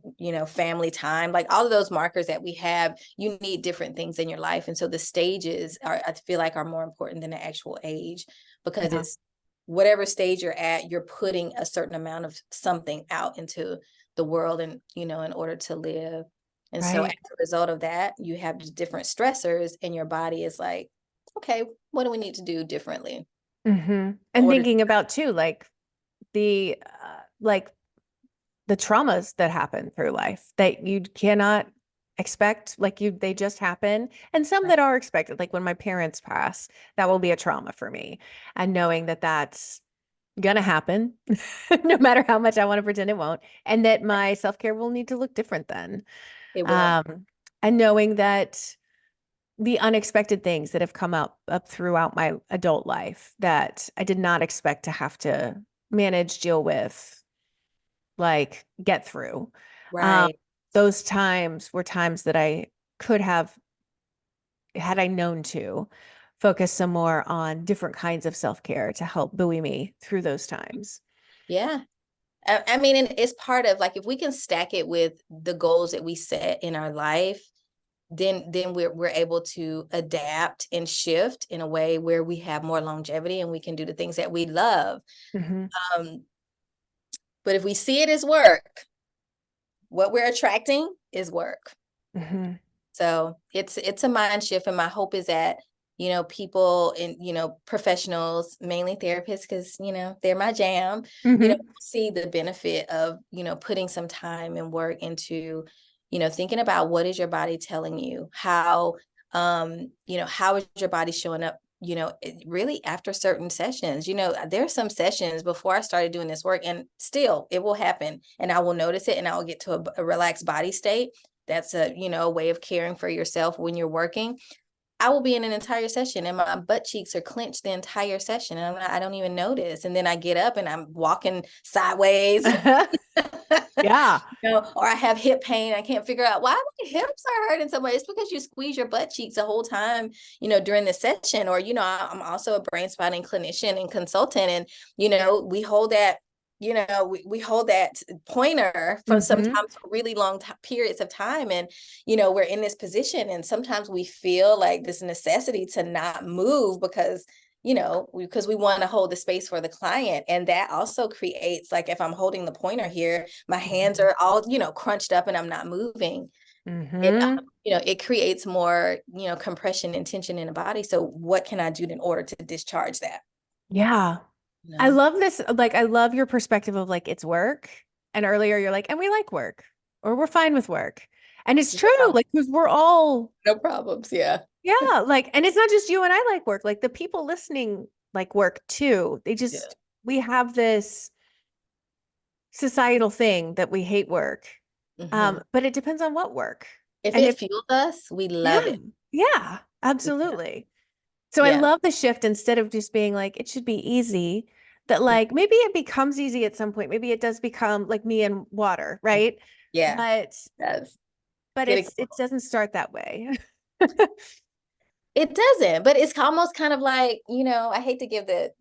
family time, like all of those markers that we have, you need different things in your life. And so the stages I feel like are more important than the actual age, because Yeah. it's whatever stage you're at, you're putting a certain amount of something out into the world and, in order to live. And so as Right. a result of that, you have different stressors and your body is like, okay, what do we need to do differently? And Order. thinking about too, like the traumas that happen through life that you cannot expect, they just happen. And some that are expected, like when my parents pass, that will be a trauma for me. And knowing that that's gonna happen, no matter how much I want to pretend it won't, and that my self-care will need to look different then. It will. Um, and knowing that the unexpected things that have come up throughout my adult life that I did not expect to have to manage, deal with, like get through. Um, Right. those times were times that I could have, had I known to, focus some more on different kinds of self-care to help buoy me through those times. Yeah. I mean, and it's part of, like, if we can stack it with the goals that we set in our life, then we're able to adapt and shift in a way where we have more longevity and we can do the things that we love. Mm-hmm. Um, but if we see it as work, what we're attracting is work. Mm-hmm. So it's a mind shift. And my hope is that, people and, professionals, mainly therapists, because, they're my jam, Mm-hmm. see the benefit of, putting some time and work into, thinking about what is your body telling you, how is your body showing up, really after certain sessions. There are some sessions before I started doing this work, and still it will happen and I will notice it and I will get to a relaxed body state. That's a way of caring for yourself when you're working. I will be in an entire session and my butt cheeks are clenched the entire session and I don't even notice. And then I get up and I'm walking sideways, Yeah. or I have hip pain. I can't figure out why my hips are hurting so much. It's because you squeeze your butt cheeks the whole time, during the session. Or, I'm also a brain spotting clinician and consultant. And, we hold that, we hold that pointer from Mm-hmm. sometimes for really long periods of time. And, we're in this position and sometimes we feel like this necessity to not move because because we want to hold the space for the client. And that also creates, like, if I'm holding the pointer here, my hands are all, crunched up and I'm not moving. It, Mm-hmm. it creates more, compression and tension in the body. So what can I do in order to discharge that? Yeah. I love this. Like, I love your perspective of like, it's work. And earlier you're like, and we like work or we're fine with work. And it's true, Yeah, like, because we're all, no problems. Yeah. yeah, like, and it's not just you and I like work, like the people listening like work too. Yeah. We have this societal thing that we hate work. Hmm. But it depends on what work. If And it if, fuels us, we yeah, love it. yeah, Yeah. absolutely. So I Yeah. love the shift instead of just being like, it should be easy, that like maybe it becomes easy at some point. Maybe it does become like me and water, right? Yeah. But That's but good it example. doesn't start that way. It doesn't, but it's almost kind of like, I hate to give the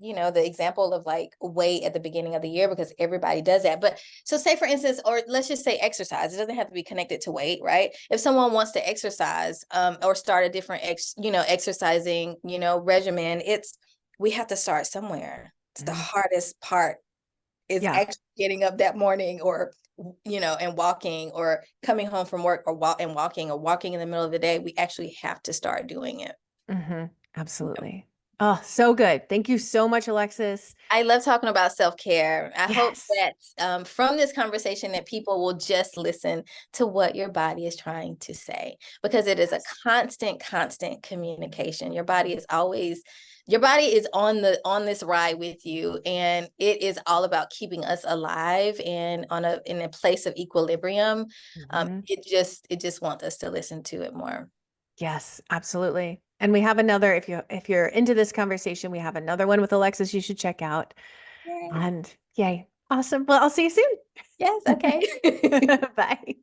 example of like weight at the beginning of the year because everybody does that. But so say for instance, or let's just say exercise, it doesn't have to be connected to weight, right? If someone wants to exercise, or start a different, exercising, regimen, we have to start somewhere. It's the Mhm. hardest part is Yeah. actually getting up that morning or and walking or coming home from work or walking or walking in the middle of the day. We actually have to start doing it. Absolutely. Oh, so good. Thank you so much, Alexis. I love talking about self-care. I hope Yes. that from this conversation that people will just listen to what your body is trying to say, because it is a Yes. constant communication. Your body is on this ride with you, and it is all about keeping us alive and in a place of equilibrium. Mhm. It just wants us to listen to it more. Yes, absolutely. And we have another, if you're into this conversation, we have another one with Alexis you should check out. Yay. And yay. Awesome. Well, I'll see you Yes, soon. okay. Bye.